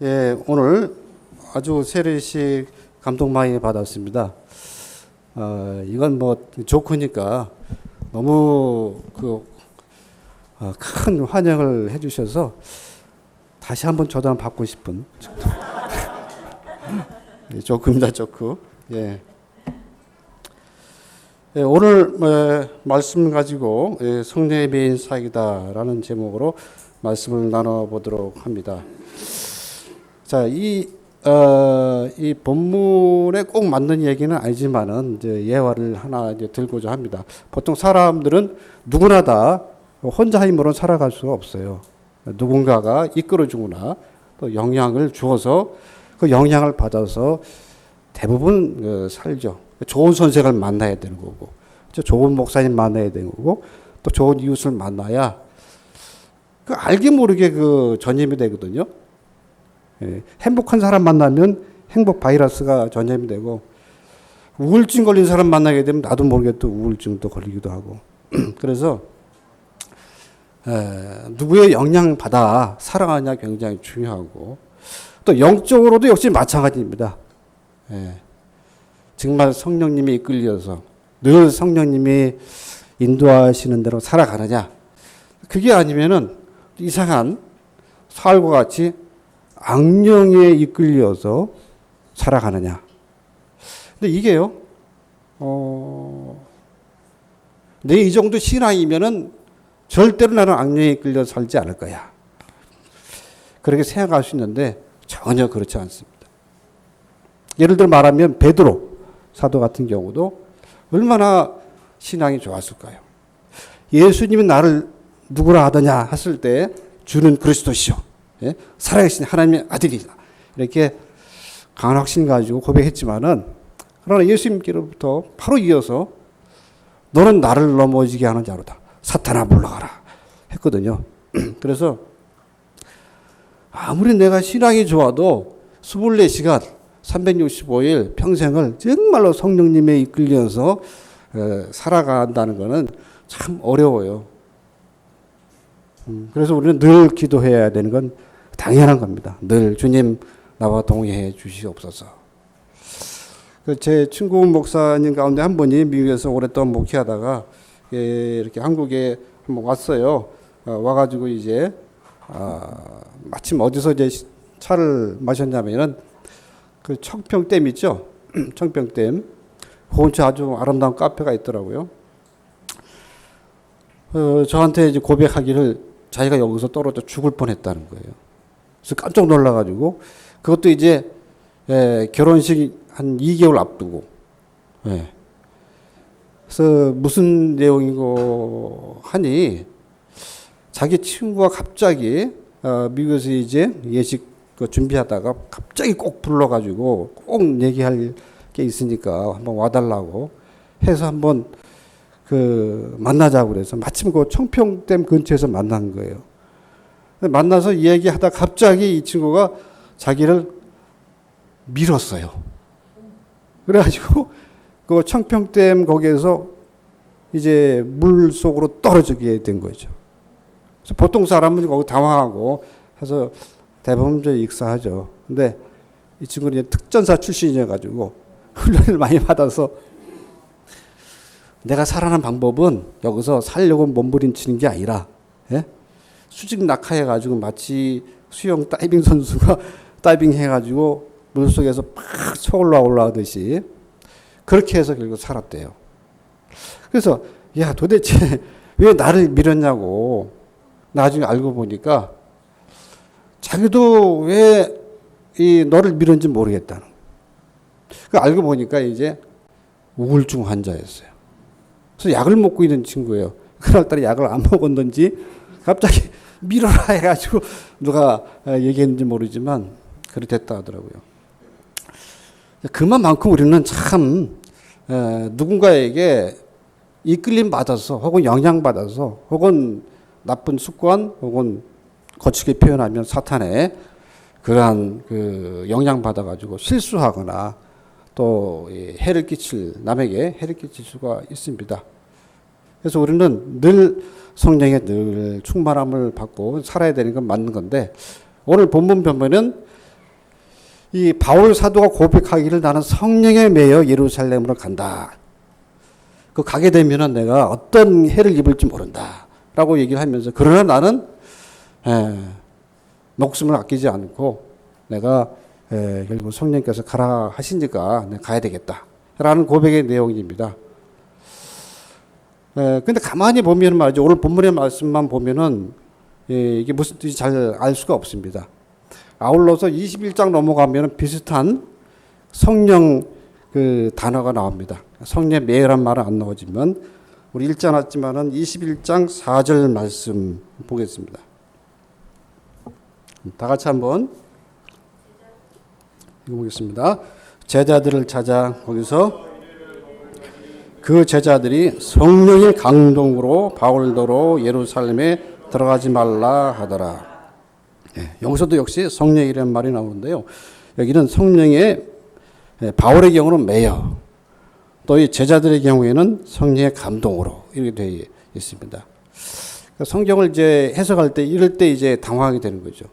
예, 오늘 아주 세례식 감동 많이 받았습니다. 이건 뭐 좋으니까 너무 큰 환영을 해주셔서 다시 한번 저도 한번 받고 싶은 조금다 좋고 예. 예, 오늘 말씀 가지고 성령의 메인 사역이다라는 제목으로 말씀을 나눠보도록 합니다. 자, 이 본문에 꼭 맞는 얘기는 아니지만은 이제 예화를 하나 이제 들고자 합니다. 보통 사람들은 누구나 다 혼자 힘으로 살아갈 수가 없어요. 누군가가 이끌어주거나 또 영향을 주어서 그 영향을 받아서 대부분 살죠. 좋은 선생을 만나야 되는 거고, 좋은 목사님 만나야 되는 거고, 또 좋은 이웃을 만나야 그 알게 모르게 그 전염이 되거든요. 예, 행복한 사람 만나면 행복 바이러스가 전염이 되고, 우울증 걸린 사람 만나게 되면 나도 모르게 또 우울증도 걸리기도 하고. 그래서 누구의 영향 받아 살아가냐 굉장히 중요하고, 또 영적으로도 역시 마찬가지입니다. 예, 정말 성령님이 이끌려서 늘 성령님이 인도하시는 대로 살아가느냐, 그게 아니면은 이상한 사울과 같이 악령에 이끌려서 살아가느냐. 근데 이게요, 내 이 정도 신앙이면은 절대로 나는 악령에 이끌려 살지 않을 거야. 그렇게 생각할 수 있는데 전혀 그렇지 않습니다. 예를 들어 말하면 베드로 사도 같은 경우도 얼마나 신앙이 좋았을까요? 예수님이 나를 누구라 하더냐 했을 때 주는 그리스도시요, 예? 살아계신 하나님의 아들이다, 이렇게 강한 확신 가지고 고백했지만은, 그러나 예수님께로부터 바로 이어서 너는 나를 넘어지게 하는 자로다, 사탄아 물러가라 했거든요. 그래서 아무리 내가 신앙이 좋아도 24시간 365일 평생을 정말로 성령님에 이끌려서 살아간다는 것은 참 어려워요. 그래서 우리는 늘 기도해야 되는 건 당연한 겁니다. 늘 주님 나와 동행해 주시옵소서. 제 친구 목사님 가운데 한 분이 미국에서 오랫동안 목회하다가 이렇게 한국에 한번 왔어요. 와가지고 이제 마침 어디서 이제 차를 마셨냐면은 그 청평댐 있죠? 청평댐. 근처 아주 아름다운 카페가 있더라고요. 저한테 이제 고백하기를 자기가 여기서 떨어져 죽을 뻔했다는 거예요. 그래서 깜짝 놀라가지고, 그것도 이제 결혼식 한 2개월 앞두고, 그래서 무슨 내용이고 하니, 자기 친구가 갑자기 미국에서 이제 예식 준비하다가 갑자기 꼭 불러가지고 꼭 얘기할 게 있으니까 한번 와달라고 해서 한번 만나자고 그래서 마침 그 청평댐 근처에서 만난 거예요. 만나서 얘기하다 갑자기 이 친구가 자기를 밀었어요. 그래가지고 그 청평댐 거기에서 이제 물 속으로 떨어지게 된 거죠. 그래서 보통 사람은 거기 당황하고 해서 대부분 익사하죠. 근데 이 친구는 이제 특전사 출신이어가지고 훈련을 많이 받아서, 내가 살아난 방법은 여기서 살려고 몸부림치는 게 아니라, 예? 수직 낙하해가지고 마치 수영 다이빙 선수가 다이빙 해가지고 물속에서 팍 쳐올라 올라가듯이 그렇게 해서 결국 살았대요. 그래서 야, 도대체 왜 나를 밀었냐고 나중에 알고 보니까 자기도 왜 너를 밀었는지 모르겠다는. 알고 보니까 이제 우울증 환자였어요. 그래서 약을 먹고 있는 친구예요. 그날따라 약을 안 먹었는지 갑자기 밀어라 해가지고 누가 얘기했는지 모르지만 그렇게 됐다 하더라고요. 그만큼 우리는 참 누군가에게 이끌림 받아서 혹은 영향 받아서 혹은 나쁜 습관 혹은 거칠게 표현하면 사탄의 그러한 영향 받아가지고 실수하거나 또 해를 끼칠, 남에게 해를 끼칠 수가 있습니다. 그래서 우리는 늘 성령의 늘 충만함을 받고 살아야 되는 건 맞는 건데, 오늘 본문 보면은 이 바울 사도가 고백하기를 나는 성령에 매여 예루살렘으로 간다. 그 가게 되면은 내가 어떤 해를 입을지 모른다. 라고 얘기를 하면서 그러나 나는 목숨을 아끼지 않고 내가 결국 성령께서 가라 하시니까 내가 가야 되겠다. 라는 고백의 내용입니다. 근데 가만히 보면 말이죠. 오늘 본문의 말씀만 보면은 이게 무슨 뜻인지 잘 알 수가 없습니다. 아울러서 21장 넘어가면 비슷한 성령 그 단어가 나옵니다. 성령의 매여란 말은 안 나오지만 우리 읽지 않았지만은 21장 4절 말씀 보겠습니다. 다 같이 한번 읽어보겠습니다. 제자들을 찾아 거기서 그 제자들이 성령의 강동으로 바울더러 예루살렘에 들어가지 말라 하더라. 여기서도 역시 성령이라는 말이 나오는데요. 여기는 성령의 바울의 경우는 매여, 또 이 제자들의 경우에는 성령의 감동으로 이렇게 되어 있습니다. 성경을 이제 해석할 때 이럴 때 이제 당황하게 되는 거죠.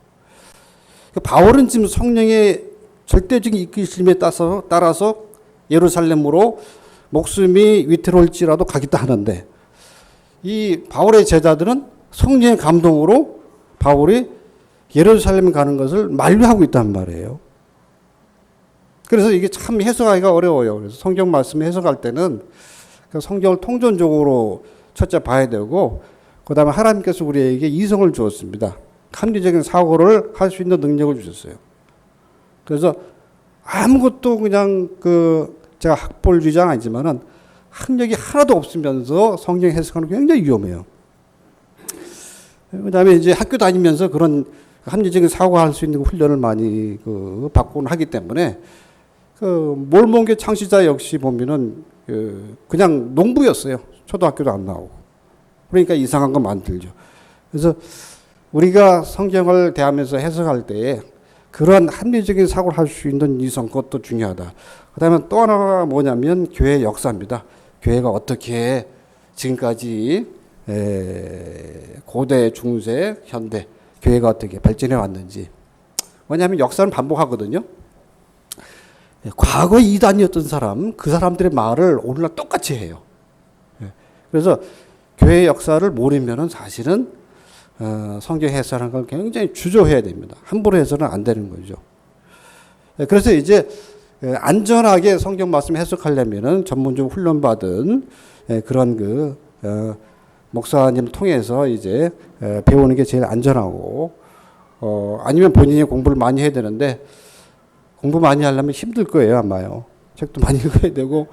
바울은 지금 성령의 절대적인 이끄심에 따라서 예루살렘으로 목숨이 위태로울지라도 가겠다 하는데 이 바울의 제자들은 성령의 감동으로 바울이 예루살렘 가는 것을 만류하고 있단 말이에요. 그래서 이게 참 해석하기가 어려워요. 그래서 성경 말씀 해석할 때는 성경을 통전적으로 첫째 봐야 되고 그 다음에 하나님께서 우리에게 이성을 주었습니다. 합리적인 사고를 할 수 있는 능력을 주셨어요. 그래서 아무것도 그냥 제가 학벌주의자는 아니지만은 학력이 하나도 없으면서 성경 해석하는 게 굉장히 위험해요. 그 다음에 이제 학교 다니면서 그런 합리적인 사고할 수 있는 훈련을 많이 받곤 하기 때문에 몰몬계 창시자 역시 보면은 그냥 농부였어요. 초등학교도 안 나오고. 그러니까 이상한 거 만들죠. 그래서 우리가 성경을 대하면서 해석할 때에 그러한 합리적인 사고를 할 수 있는 이성 그것도 중요하다. 그 다음에 또 하나가 뭐냐면 교회의 역사입니다. 교회가 어떻게 지금까지 고대, 중세, 현대 교회가 어떻게 발전해 왔는지. 뭐냐면 역사는 반복하거든요. 과거 이단이었던 사람, 그 사람들의 말을 오늘날 똑같이 해요. 그래서 교회의 역사를 모르면은 사실은 성경 해설하는 걸 굉장히 주저해야 됩니다. 함부로 해서는 안 되는 거죠. 그래서 이제 안전하게 성경 말씀 해석하려면은 전문적으로 훈련받은 그런 목사님을 통해서 이제 배우는 게 제일 안전하고 아니면 본인이 공부를 많이 해야 되는데 공부 많이 하려면 힘들 거예요 아마요. 책도 많이 읽어야 되고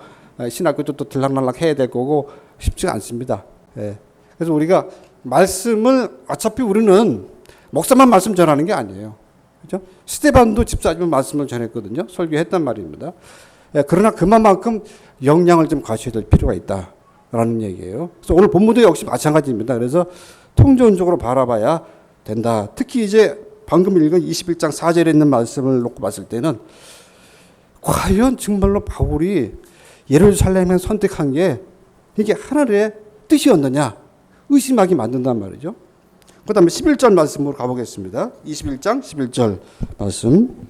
신학교도 또 들락날락 해야 될 거고 쉽지가 않습니다. 그래서 우리가 말씀을 어차피 우리는 목사만 말씀 전하는 게 아니에요. 그죠? 스데반도 집사님은 말씀을 전했거든요. 설교했단 말입니다. 그러나 그만큼 역량을 좀 갖춰야 될 필요가 있다라는 얘기예요. 그래서 오늘 본문도 역시 마찬가지입니다. 그래서 통전적으로 바라봐야 된다. 특히 이제 방금 읽은 21장 4절에 있는 말씀을 놓고 봤을 때는 과연 정말로 바울이 예루살렘을 선택한 게 이게 하늘의 뜻이었느냐 의심하게 만든단 말이죠. 그 다음에 11절 말씀으로 가보겠습니다. 21장 11절 말씀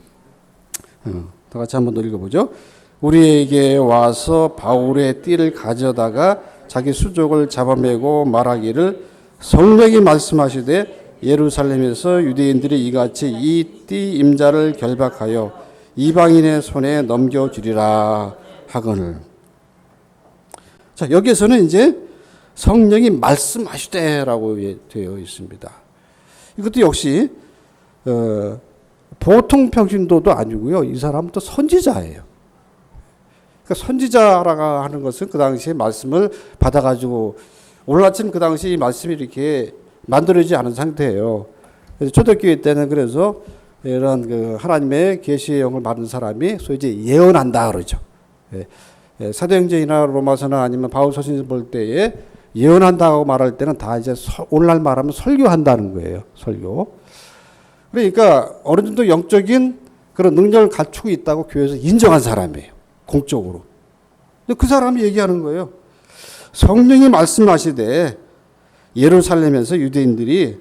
다 같이 한번 더 읽어보죠. 우리에게 와서 바울의 띠를 가져다가 자기 수족을 잡아매고 말하기를 성령이 말씀하시되 예루살렘에서 유대인들이 이같이 이 띠 임자를 결박하여 이방인의 손에 넘겨주리라 하거늘. 자, 여기에서는 이제 성령이 말씀하시되라고 되어 있습니다. 이것도 역시 보통 평신도도 아니고요. 이 사람은 또 선지자예요. 그러니까 선지자라고 하는 것은 그 당시에 말씀을 받아가지고 오늘아침 그 당시 이 말씀이 이렇게 만들어지지 않은 상태예요. 그래서 초대교회 때는 그래서 이런 하나님의 계시의 영을 받은 사람이 소위 이제 예언한다 그러죠. 사도행전이나 로마서나 아니면 바울서신 볼 때에 예언한다고 말할 때는 다 이제 오늘날 말하면 설교한다는 거예요. 설교. 그러니까 어느 정도 영적인 그런 능력을 갖추고 있다고 교회에서 인정한 사람이에요. 공적으로. 근데 그 사람이 얘기하는 거예요. 성령이 말씀하시되 예루살렘에서 유대인들이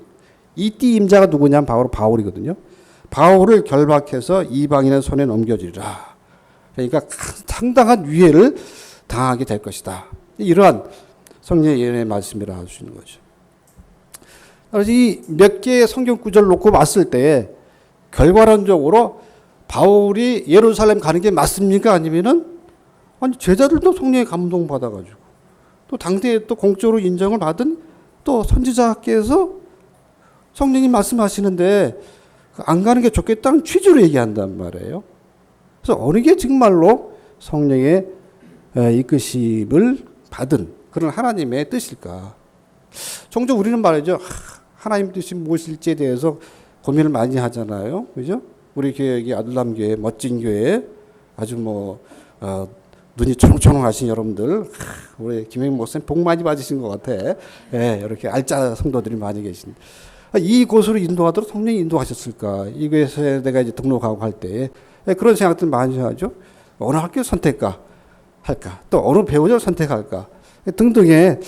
이 띠 임자가 누구냐면 바로 바울이거든요. 바울을 결박해서 이방인의 손에 넘겨주리라. 그러니까 상당한 위해를 당하게 될 것이다. 이러한 성령의 예언의 말씀이라 할 수 있는 거죠. 그래서 이 몇 개의 성경 구절을 놓고 봤을 때 결과론적으로 바울이 예루살렘 가는 게 맞습니까? 아니면은 아니 제자들도 성령에 감동받아가지고 또 당대에 또 공적으로 인정을 받은 또 선지자께서 성령이 말씀하시는데 안 가는 게 좋겠다는 취지로 얘기한단 말이에요. 그래서 어느 게 정말로 성령의 이끄심을 받은 그런 하나님의 뜻일까? 종종 우리는 말이죠. 하나님 뜻이 무엇일지에 대해서 고민을 많이 하잖아요. 그죠? 우리 교회 여기 아들람 교회 멋진 교회 아주 눈이 초롱초롱하신 여러분들 우리 김영민 목사님 복 많이 받으신 것 같아. 예, 이렇게 알짜 성도들이 많이 계신. 이 곳으로 인도하도록 성령이 인도하셨을까? 이 교회에서 내가 이제 등록하고 할 때 그런 생각들 많이 하죠. 어느 학교 선택할까? 또 어느 배우자를 선택할까? 등등의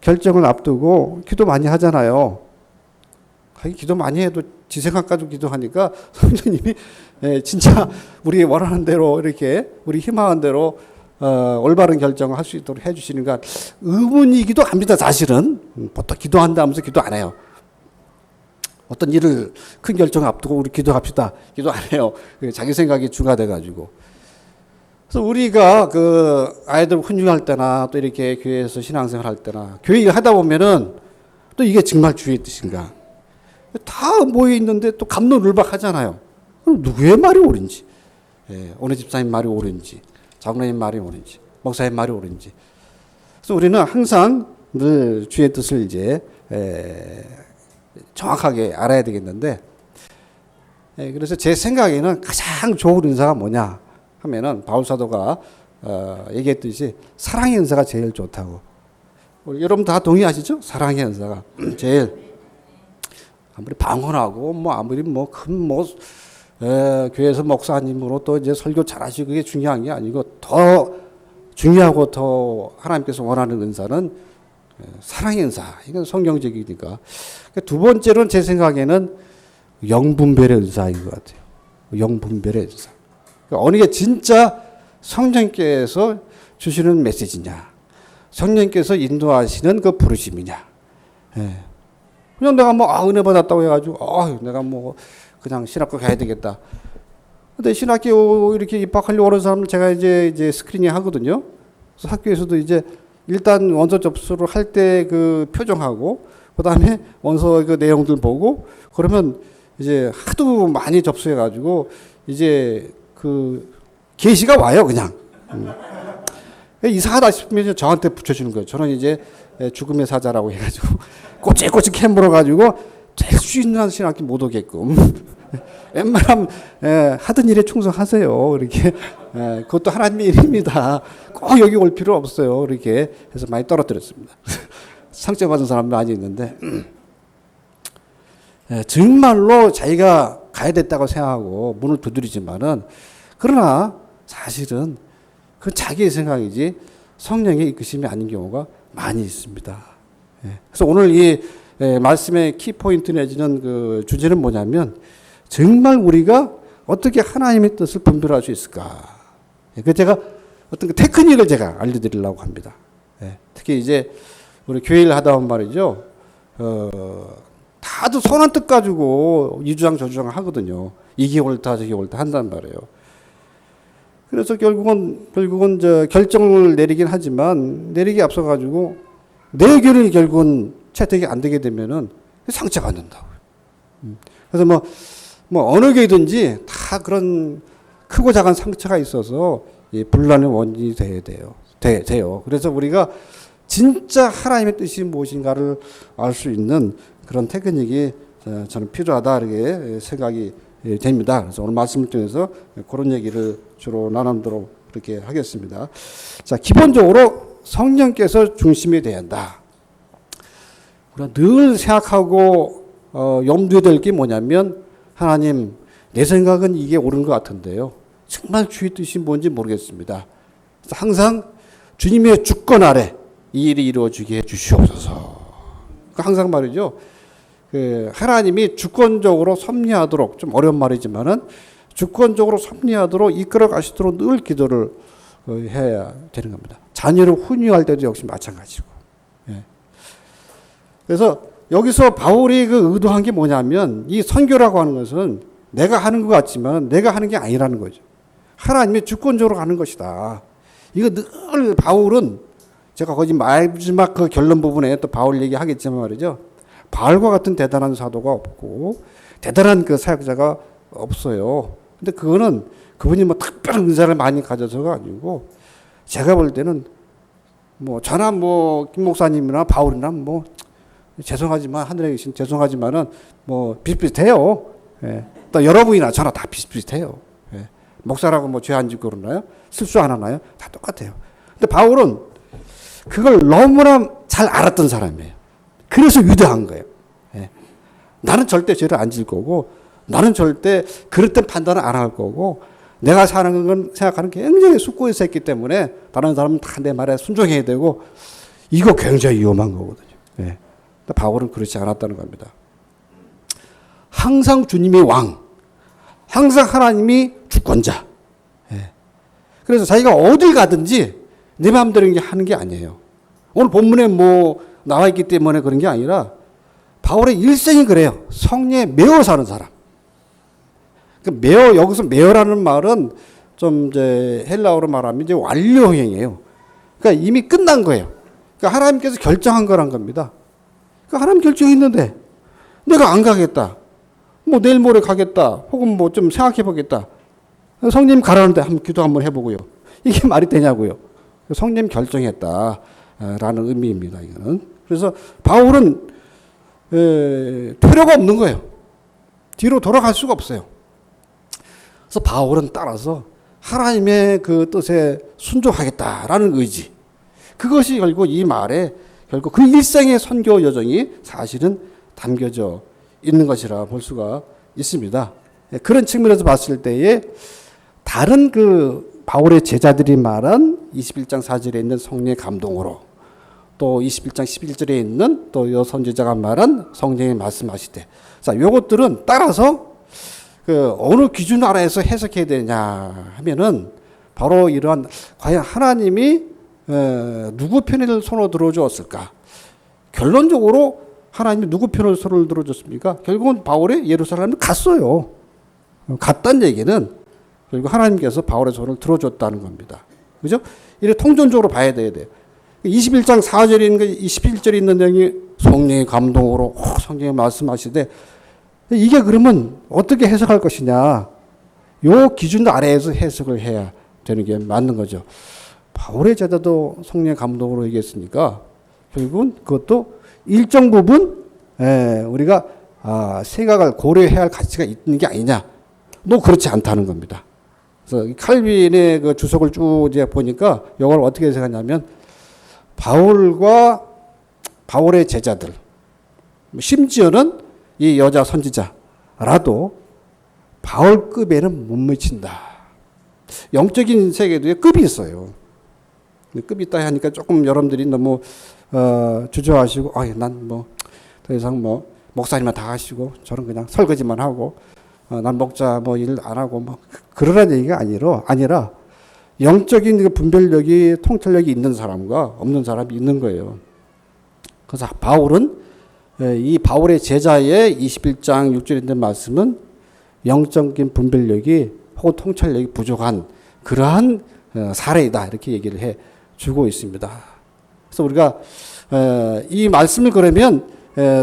결정을 앞두고 기도 많이 하잖아요. 기도 많이 해도 지 생각 가지고 기도하니까 성령님이 진짜 우리 원하는 대로 이렇게 우리 희망한 대로 올바른 결정을 할 수 있도록 해주시는가 의문이기도 합니다. 사실은 보통 기도한다 하면서 기도 안 해요. 어떤 일을 큰 결정을 앞두고 우리 기도합시다. 기도 안 해요. 자기 생각이 중화돼가지고. 그래서 우리가 그 아이들 훈육할 때나 또 이렇게 교회에서 신앙생활 할 때나 교회 일 하다 보면은 또 이게 정말 주의 뜻인가. 다 모여 있는데 또 갑론을박하잖아요. 누구의 말이 옳은지, 어느 집사님 말이 옳은지, 장로님 말이 옳은지, 목사님 말이 옳은지. 그래서 우리는 항상 늘 주의 뜻을 이제 정확하게 알아야 되겠는데, 그래서 제 생각에는 가장 좋은 은사가 뭐냐 하면은 바울 사도가 얘기했듯이 사랑의 은사가 제일 좋다고. 여러분 다 동의하시죠? 사랑의 은사가 제일. 아무리 방언하고 아무리 큰 교회에서 목사님으로 또 이제 설교 잘하시고 그게 중요한 게 아니고 더 중요하고 더 하나님께서 원하는 은사는 사랑의 은사. 이건 성경적이니까. 두 번째로는 제 생각에는 영분별의 은사인 것 같아요. 영분별의 은사. 어느 게 진짜 성령께서 주시는 메시지냐, 성령께서 인도하시는 그 부르심이냐. 그냥 내가 은혜 받았다고 해가지고, 내가 그냥 신학교 가야 되겠다. 근데 신학교 이렇게 입학하려고 하는 사람은 제가 이제 스크리닝 하거든요. 그래서 학교에서도 이제 일단 원서 접수를 할 때 그 표정하고, 그 다음에 원서 그 내용들 보고, 그러면 이제 하도 많이 접수해가지고, 이제 그 계시가 와요, 그냥. 이상하다 싶으면 저한테 붙여주는 거예요. 저는 이제 죽음의 사자라고 해가지고 꼬치꼬치 캐물어가지고 제일 수인한 신학기 못 오게끔 웬만하면 하던 일에 충성하세요. 이렇게 그것도 하나님의 일입니다. 꼭 여기 올 필요 없어요. 이렇게 해서 많이 떨어뜨렸습니다. 상처받은 사람 많이 있는데 정말로 자기가 가야 됐다고 생각하고 문을 두드리지만은 그러나 사실은 그 자기의 생각이지 성령의 이끄심이 아닌 경우가 많이 있습니다. 그래서 오늘 이 말씀의 키포인트 내지는 그 주제는 뭐냐면 정말 우리가 어떻게 하나님의 뜻을 분별할 수 있을까. 그 제가 어떤 그 테크닉을 제가 알려드리려고 합니다. 특히 이제 우리 교회를 하다 보면 말이죠. 다들 선한 뜻 가지고 이주장 저주장 하거든요. 이게 옳다 저게 옳다 한단 말이에요. 그래서 결국은 저 결정을 내리긴 하지만 내리기 앞서 가지고 내 의견이 결국은 채택이 안 되게 되면은 상처받는다고요. 그래서 어느 교회든지 다 그런 크고 작은 상처가 있어서 분란의 원인이 돼요. 그래서 우리가 진짜 하나님의 뜻이 무엇인가를 알 수 있는 그런 테크닉이 저는 필요하다 이렇게 생각이 됩니다. 그래서 오늘 말씀을 통해서 그런 얘기를 주로 나누도록 그렇게 하겠습니다. 자, 기본적으로 성령께서 중심이 되어야 한다. 우리가 늘 생각하고 염두에 될 게 뭐냐면 하나님 내 생각은 이게 옳은 것 같은데요. 정말 주의 뜻이 뭔지 모르겠습니다. 그래서 항상 주님의 주권 아래 이 일이 이루어지게 해 주시옵소서. 항상 말이죠. 그 하나님이 주권적으로 섭리하도록, 좀 어려운 말이지만은 주권적으로 섭리하도록 이끌어 가시도록 늘 기도를 해야 되는 겁니다. 자녀를 훈육할 때도 역시 마찬가지고. 예. 그래서 여기서 바울이 그 의도한 게 뭐냐면, 이 선교라고 하는 것은 내가 하는 것 같지만 내가 하는 게 아니라는 거죠. 하나님의 주권적으로 가는 것이다. 이거 늘 바울은, 제가 거기 마지막 그 결론 부분에 또 바울 얘기하겠지만 말이죠. 바울과 같은 대단한 사도가 없고 대단한 그 사역자가 없어요. 근데 그거는 그분이 뭐 특별한 은사를 많이 가져서가 아니고, 제가 볼 때는 뭐 저나 뭐 김 목사님이나 바울이나 뭐 죄송하지만, 하늘에 계신 죄송하지만은 뭐 비슷비슷해요. 예. 또 여러분이나 저나 다 비슷비슷해요. 예. 목사라고 뭐 죄 안 짓고 그러나요? 실수 안 하나요? 다 똑같아요. 근데 바울은 그걸 너무나 잘 알았던 사람이에요. 그래서 위대한 거예요. 예. 나는 절대 죄를 안 질 거고, 나는 절대 그릇된 판단을 안 할 거고, 내가 사는 건 생각하는 게 굉장히 숙고해서 했기 때문에 다른 사람은 다 내 말에 순종해야 되고, 이거 굉장히 위험한 거거든요. 예. 바울은 그렇지 않았다는 겁니다. 항상 주님이 왕, 항상 하나님이 주권자. 예. 그래서 자기가 어딜 가든지 내 마음대로 하는 게 아니에요. 오늘 본문에 뭐 나와 있기 때문에 그런 게 아니라 바울의 일생이 그래요. 성령에 매어 사는 사람. 매어, 여기서 매어라는 말은 좀 이제 헬라어로 말하면 이제 완료형이에요. 그러니까 이미 끝난 거예요. 그러니까 하나님께서 결정한 거란 겁니다. 그러니까 하나님 결정했는데 내가 안 가겠다. 뭐 내일 모레 가겠다. 혹은 뭐 좀 생각해 보겠다. 성님 가라는데 한번 기도 한번 해보고요. 이게 말이 되냐고요. 성님 결정했다. 라는 의미입니다. 이거는. 그래서 바울은 퇴로가 없는 거예요. 뒤로 돌아갈 수가 없어요. 그래서 바울은 따라서 하나님의 그 뜻에 순종하겠다라는 의지. 그것이 결국 이 말에 결국 그 일생의 선교 여정이 사실은 담겨져 있는 것이라 볼 수가 있습니다. 그런 측면에서 봤을 때에 다른 그 바울의 제자들이 말한 21장 4절에 있는 성령의 감동으로, 또 21장 11절에 있는 또 여 선지자가 말한 성령의 말씀하시되, 자, 요것들은 따라서 그 어느 기준 아래에서 해석해야 되냐 하면은 바로 이러한, 과연 하나님이 누구 편을 손으로 들어주었을까? 결론적으로 하나님이 누구 편을 손을 들어줬습니까? 결국은 바울이 예루살렘을 갔어요. 갔다는 얘기는 결국 하나님께서 바울의 손을 들어줬다는 겁니다. 그죠? 이래 통전적으로 봐야 돼야 돼요. 21장 4절에 있는 게 21절에 있는 내용이 성령의 감동으로 성령이 말씀하시되, 이게 그러면 어떻게 해석할 것이냐? 요 기준 아래에서 해석을 해야 되는 게 맞는 거죠. 바울의 제자도 성령의 감동으로 얘기했으니까 결국은 그것도 일정 부분 우리가 생각을 고려해야 할 가치가 있는 게 아니냐? 너 그렇지 않다는 겁니다. 그래서 칼빈의 그 주석을 쭉 이제 보니까 이걸 어떻게 해석하냐면, 바울과 바울의 제자들, 심지어는 이 여자 선지자라도 바울급에는 못 미친다. 영적인 세계도 급이 있어요. 급이 있다 하니까 조금 여러분들이 너무 주저하시고, 난 뭐 더 이상 뭐 목사님만 다 하시고 저는 그냥 설거지만 하고 난 목자 뭐 일 안 하고 뭐 그러라는 얘기가 아니라 영적인 그 분별력이, 통찰력이 있는 사람과 없는 사람이 있는 거예요. 그래서 바울은, 이 바울의 제자의 21장 6절에 있는 말씀은 영적인 분별력이 혹은 통찰력이 부족한 그러한 사례이다, 이렇게 얘기를 해 주고 있습니다. 그래서 우리가 이 말씀을 그러면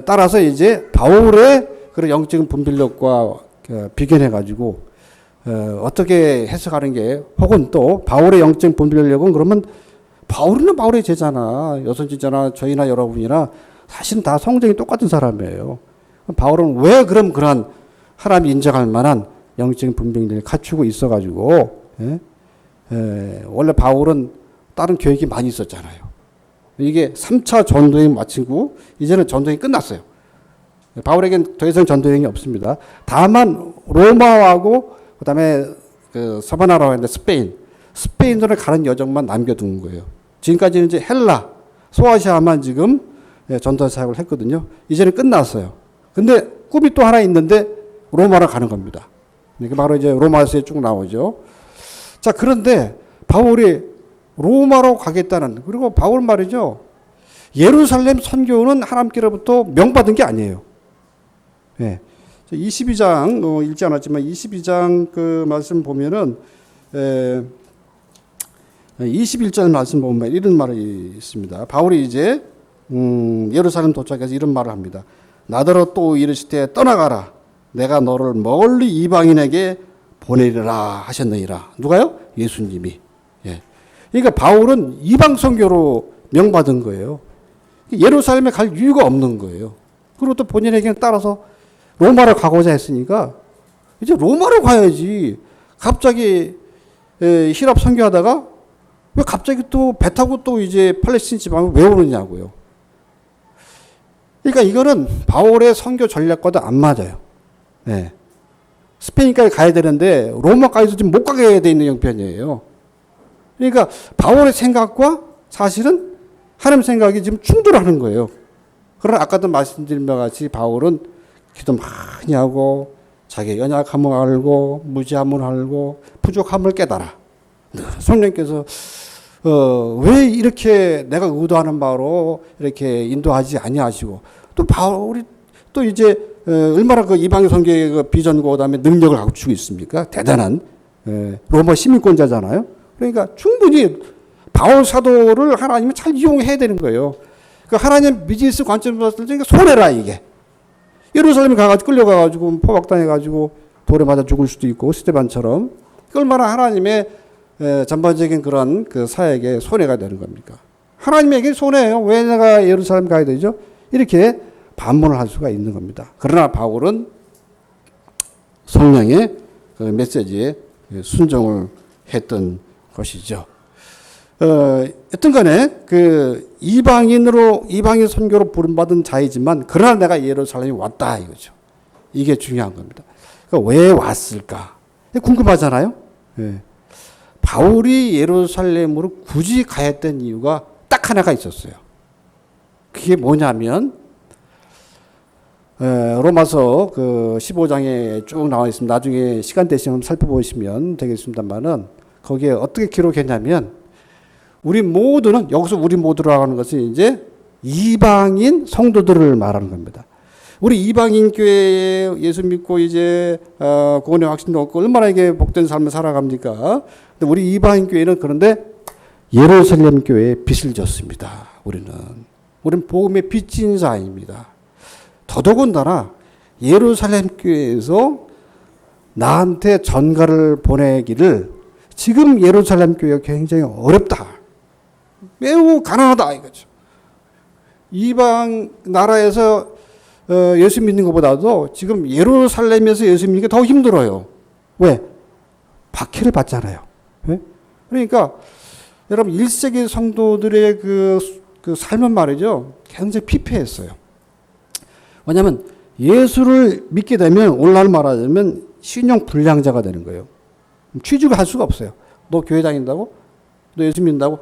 따라서 이제 바울의 그런 영적인 분별력과 비견해 가지고 어떻게 해석하는 게, 혹은 또 바울의 영적인 분별력은 그러면 바울은 바울의 제자나 여선지자나 저희나 여러분이나 사실은 다 성정이 똑같은 사람이에요. 바울은 왜 그럼 그런 하나님이 인정할 만한 영적인 분별력을 갖추고 있어가지고, 원래 바울은 다른 교육이 많이 있었잖아요. 이게 3차 전도행 마치고 이제는 전도행이 끝났어요. 바울에겐 더 이상 전도행이 없습니다. 다만 로마하고 그다음에 그 서바나라고 했는데 스페인으로 가는 여정만 남겨둔 거예요. 지금까지는 이제 헬라, 소아시아만 지금 전도 사역을 했거든요. 이제는 끝났어요. 근데 꿈이 또 하나 있는데 로마로 가는 겁니다. 이게 바로 이제 로마서에 쭉 나오죠. 자, 그런데 바울이 로마로 가겠다는, 그리고 바울 말이죠. 예루살렘 선교는 하나님께로부터 명받은 게 아니에요. 예. 22장, 읽지 않았지만 22장 그 말씀 보면은, 21절 말씀 보면 이런 말이 있습니다. 바울이 이제, 예루살렘 도착해서 이런 말을 합니다. 나더러 또 이르시되 떠나가라. 내가 너를 멀리 이방인에게 보내리라 하셨느니라. 누가요? 예수님이. 예. 그러니까 바울은 이방 선교로 명받은 거예요. 예루살렘에 갈 이유가 없는 거예요. 그리고 또 본인에게는 따라서 로마로 가고자 했으니까 이제 로마로 가야지. 갑자기 히랍 선교하다가 왜 갑자기 또 배 타고 또 이제 팔레스틴 지방을 왜 오느냐고요. 그러니까 이거는 바울의 선교 전략과도 안 맞아요. 네. 스페인까지 가야 되는데 로마까지도 지금 못 가게 돼 있는 형편이에요. 그러니까 바울의 생각과 사실은 하나님 생각이 지금 충돌하는 거예요. 그러나 아까도 말씀드린 바와 같이 바울은 기도 많이 하고 자기의 연약함을 알고 무지함을 알고 부족함을 깨달아. 성령께서 왜 이렇게 내가 의도하는 바로 이렇게 인도하지 아니하시고 또 바울이 또 이제 얼마나 그 이방 선교의 그 비전과 그다음에 능력을 갖추고 있습니까? 대단한 로마 시민권자잖아요. 그러니까 충분히 바울 사도를 하나님이 잘 이용해야 되는 거예요. 그 하나님 비즈니스 관점에서 봤을 때 손해라 이게. 예루살렘에 가가지고 끌려가가지고 포박당해가지고 돌에 맞아 죽을 수도 있고 스데반처럼 얼마나 하나님의 전반적인 그런 그 사역에 손해가 되는 겁니까? 하나님에게 손해예요. 왜 내가 예루살렘 가야 되죠? 이렇게 반문을 할 수가 있는 겁니다. 그러나 바울은 성령의 그 메시지에 순종을 했던 것이죠. 여튼 간에 그 이방인 선교로 부름받은 자이지만 그러나 내가 예루살렘에 왔다 이거죠. 이게 중요한 겁니다. 그러니까 왜 왔을까? 궁금하잖아요. 네. 바울이 예루살렘으로 굳이 가야 했던 이유가 딱 하나가 있었어요. 그게 뭐냐면 로마서 그 15장에 쭉 나와 있습니다. 나중에 시간 되시면 살펴보시면 되겠습니다만은 거기에 어떻게 기록했냐면 우리 모두는 여기서 우리 모두라고 하는 것은 이제 이방인 성도들을 말하는 겁니다. 우리 이방인 교회에 예수 믿고 이제 구원의 확신도 없고 얼마나 이게 복된 삶을 살아갑니까? 근데 우리 이방인 교회는 그런데 예루살렘 교회에 빚을 졌습니다. 우리는 복음의 빚진 자입니다. 더더군다나 예루살렘 교회에서 나한테 전가를 보내기를 지금 예루살렘 교회가 굉장히 어렵다. 매우 가난하다 이거죠. 이방 나라에서 예수 믿는 것보다도 지금 예루살렘에서 예수 믿는 게 더 힘들어요. 왜? 박해를 받잖아요. 네? 그러니까 여러분 1세기 성도들의 그 삶은 말이죠. 굉장히 피폐했어요. 왜냐하면 예수를 믿게 되면 오늘날 말하자면 신용 불량자가 되는 거예요. 취직을 할 수가 없어요. 너 교회 다닌다고? 너 예수 믿는다고?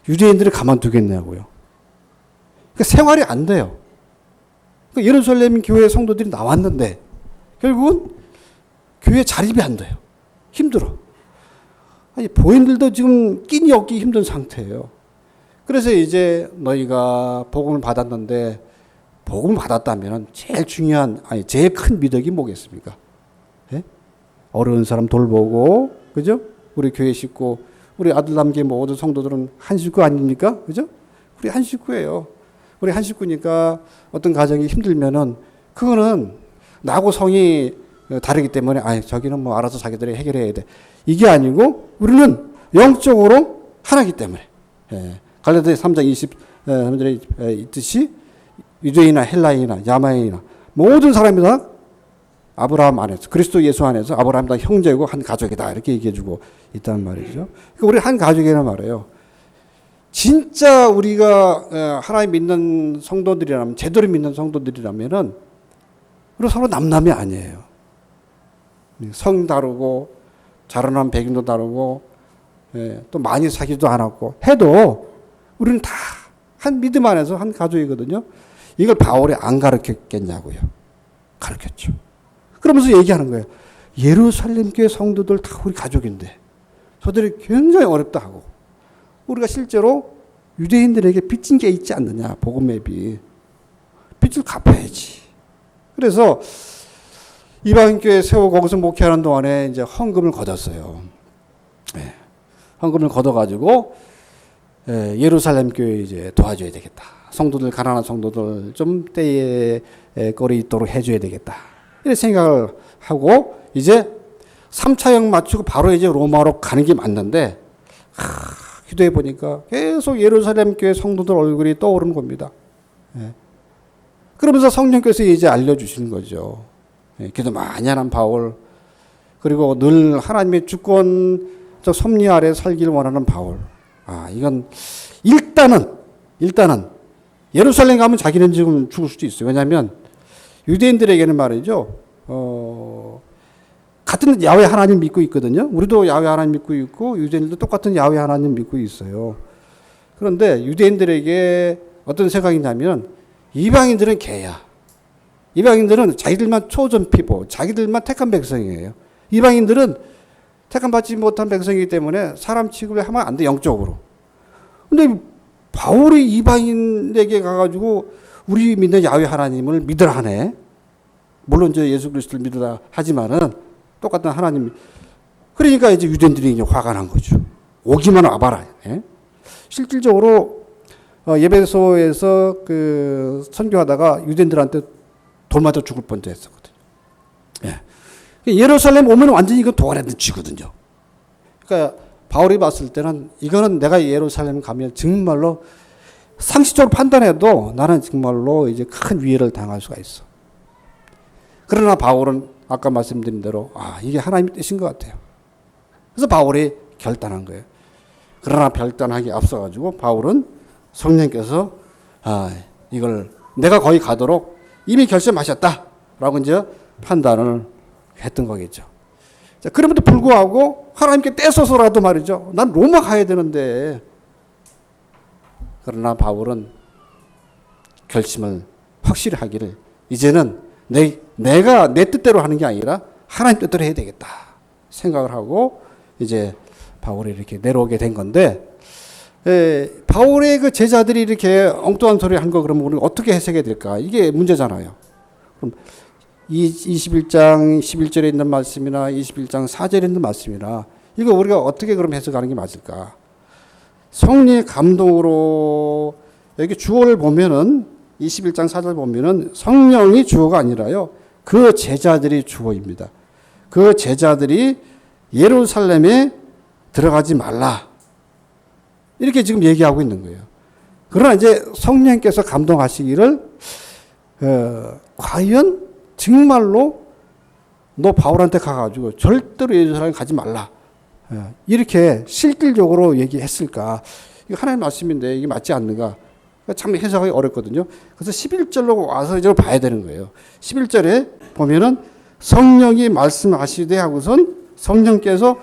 유대인들을 가만두겠냐고요. 그러니까 생활이 안 돼요. 그러니까 예루살렘 교회 성도들이 나왔는데 결국은 교회 자립이 안 돼요. 힘들어. 아니, 본인들도 지금 끼니 얻기 힘든 상태예요. 그래서 이제 너희가 복음을 받았는데 복음을 받았다면 제일 중요한, 제일 큰 미덕이 뭐겠습니까? 예? 어려운 사람 돌보고, 그죠? 우리 교회 식구, 우리 아들, 남기 모든 성도들은 한 식구 아닙니까? 그죠? 우리 한 식구예요. 우리 한 식구니까 어떤 가정이 힘들면은 그거는 나하고 성이 다르기 때문에 저기는 뭐 알아서 자기들이 해결해야 돼. 이게 아니고 우리는 영적으로 하나이기 때문에. 예. 갈라디아 3장 20절에 있듯이 유대인이나 헬라인이나 야마인이나 모든 사람이 다 아브라함 안에서 그리스도 예수 안에서 아브라함 다 형제고 한 가족이다 이렇게 얘기해주고 있다는 말이죠. 그러니까 우리 한 가족이란 말이에요. 진짜 우리가 하나님 믿는 성도들이라면 제대로 믿는 성도들이라면은 우리 서로 남남이 아니에요. 성 다르고 자라난 배경도 다르고 또 많이 사귀지도 않았고 해도 우리는 다 한 믿음 안에서 한 가족이거든요. 이걸 바울이 안 가르쳤겠냐고요. 가르쳤죠. 그러면서 얘기하는 거예요. 예루살렘 교회 성도들 다 우리 가족인데 저들이 굉장히 어렵다 하고 우리가 실제로 유대인들에게 빚진 게 있지 않느냐. 복음의 빚. 빚을 갚아야지. 그래서 이방인교회 세우고 거기서 목회하는 동안에 이제 헌금을 걷었어요. 네. 헌금을 걷어가지고 예루살렘 교회 이제 도와줘야 되겠다. 성도들, 가난한 성도들 좀 때에 거리 있도록 해줘야 되겠다. 이런 생각을 하고 이제 3차역 맞추고 바로 이제 로마로 가는 게 맞는데 기도해 보니까 계속 예루살렘 교회 성도들 얼굴이 떠오르는 겁니다. 예. 그러면서 성령께서 이제 알려주시는 거죠. 예. 기도 많이 하는 바울, 그리고 늘 하나님의 주권적 섭리 아래 살기를 원하는 바울. 이건 일단은 예루살렘 가면 자기는 지금 죽을 수도 있어요. 왜냐하면 유대인들에게는 말이죠. 같은 야훼 하나님 믿고 있거든요. 우리도 야훼 하나님 믿고 있고 유대인들도 똑같은 야훼 하나님 믿고 있어요. 그런데 유대인들에게 어떤 생각이냐면 이방인들은 개야. 이방인들은 자기들만 초전 피보, 자기들만 택한 백성이에요. 이방인들은 택함 받지 못한 백성이기 때문에 사람 취급을 하면 안 돼, 영적으로. 근데 바울이 이방인에게 가가지고 우리 믿는 야훼 하나님을 믿으라 하네. 물론 이제 예수 그리스도를 믿으라 하지만은 똑같은 하나님. 그러니까 이제 유대인들이 이제 화가 난 거죠. 오기만 와봐라. 예? 실질적으로 예배소에서 그 선교하다가 유대인들한테 돌 맞아 죽을 뻔했었거든요. 예. 예루살렘 오면 완전히 이거 도가니한테 쥐거든요. 그러니까 바울이 봤을 때는 이거는 내가 예루살렘 가면 정말로 상식적으로 판단해도 나는 정말로 이제 큰 위해를 당할 수가 있어. 그러나 바울은 아까 말씀드린 대로 이게 하나님의 뜻인 것 같아요. 그래서 바울이 결단한 거예요. 그러나 결단하기 앞서가지고 바울은 성령께서 이걸 내가 거기 가도록 이미 결심하셨다라고 이제 판단을 했던 거겠죠. 자, 그럼에도 불구하고 하나님께 떼서서라도 말이죠. 난 로마 가야 되는데. 그러나 바울은 결심을 확실히 하기를 이제는 내가 내 뜻대로 하는 게 아니라 하나님 뜻대로 해야 되겠다 생각을 하고 이제 바울이 이렇게 내려오게 된 건데 바울의 그 제자들이 이렇게 엉뚱한 소리 한 거 그러면 우리가 어떻게 해석해야 될까? 이게 문제잖아요. 그럼 21장 11절에 있는 말씀이나 21장 4절에 있는 말씀이나 이거 우리가 어떻게 그럼 해석하는 게 맞을까? 성령의 감동으로 여기 주어를 보면은 21장 4절 보면은 성령이 주어가 아니라요. 그 제자들이 주어입니다. 그 제자들이 예루살렘에 들어가지 말라. 이렇게 지금 얘기하고 있는 거예요. 그러나 이제 성령께서 감동하시기를 과연 정말로 너 바울한테 가가지고 절대로 예루살렘 가지 말라. 이렇게 실질적으로 얘기했을까? 이거 하나님의 말씀인데 이게 맞지 않는가? 참 해석하기 어렵거든요. 그래서 11절로 와서 이제 봐야 되는 거예요. 11절에 보면은 성령이 말씀하시되 하고선 성령께서